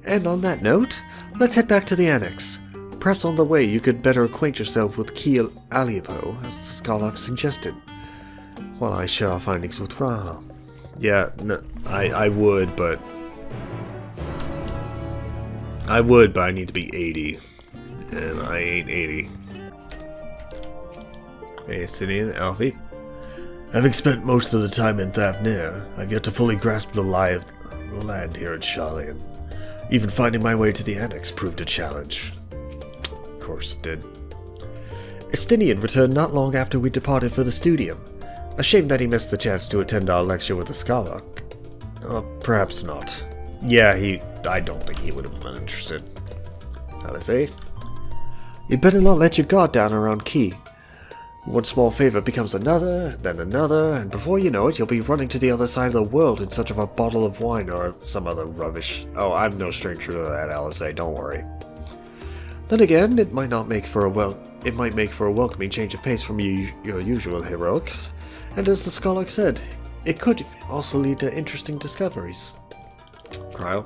And on that note, let's head back to the annex. Perhaps on the way you could better acquaint yourself with Ki Aliapo, as the Scarlock suggested, while I share our findings with Raha. Yeah, no, I would, but I need to be 80. And I ain't 80. Hey, Sidian, Alfie. Having spent most of the time in Thavnir, I've yet to fully grasp the lie of the land here in Sharlayan. Even finding my way to the annex proved a challenge. Of course it did. Estinian returned not long after we departed for the studium. A shame that he missed the chance to attend our lecture with the Scarlock. Perhaps not. Yeah, I don't think he would have been interested. How'd I say? You'd better not let your guard down around Ki. One small favor becomes another, then another, and before you know it, you'll be running to the other side of the world in search of a bottle of wine or some other rubbish. Oh, I'm no stranger to that, Alice, don't worry. Then again, it might make for a welcoming change of pace from your usual heroics, and as the Scarlock said, it could also lead to interesting discoveries. Kryl.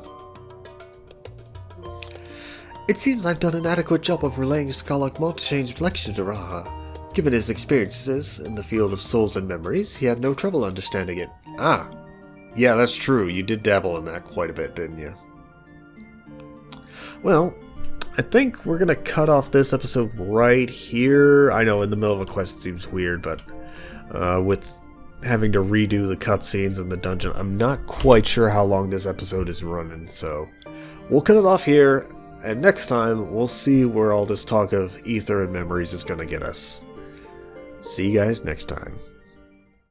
It seems I've done an adequate job of relaying Skarlock Montechange's lecture to Raha. Given his experiences in the field of souls and memories, he had no trouble understanding it. Ah. Yeah, that's true. You did dabble in that quite a bit, didn't you? Well, I think we're going to cut off this episode right here. I know in the middle of a quest seems weird, but with having to redo the cutscenes in the dungeon, I'm not quite sure how long this episode is running. So we'll cut it off here, and next time we'll see where all this talk of ether and memories is going to get us. See you guys next time.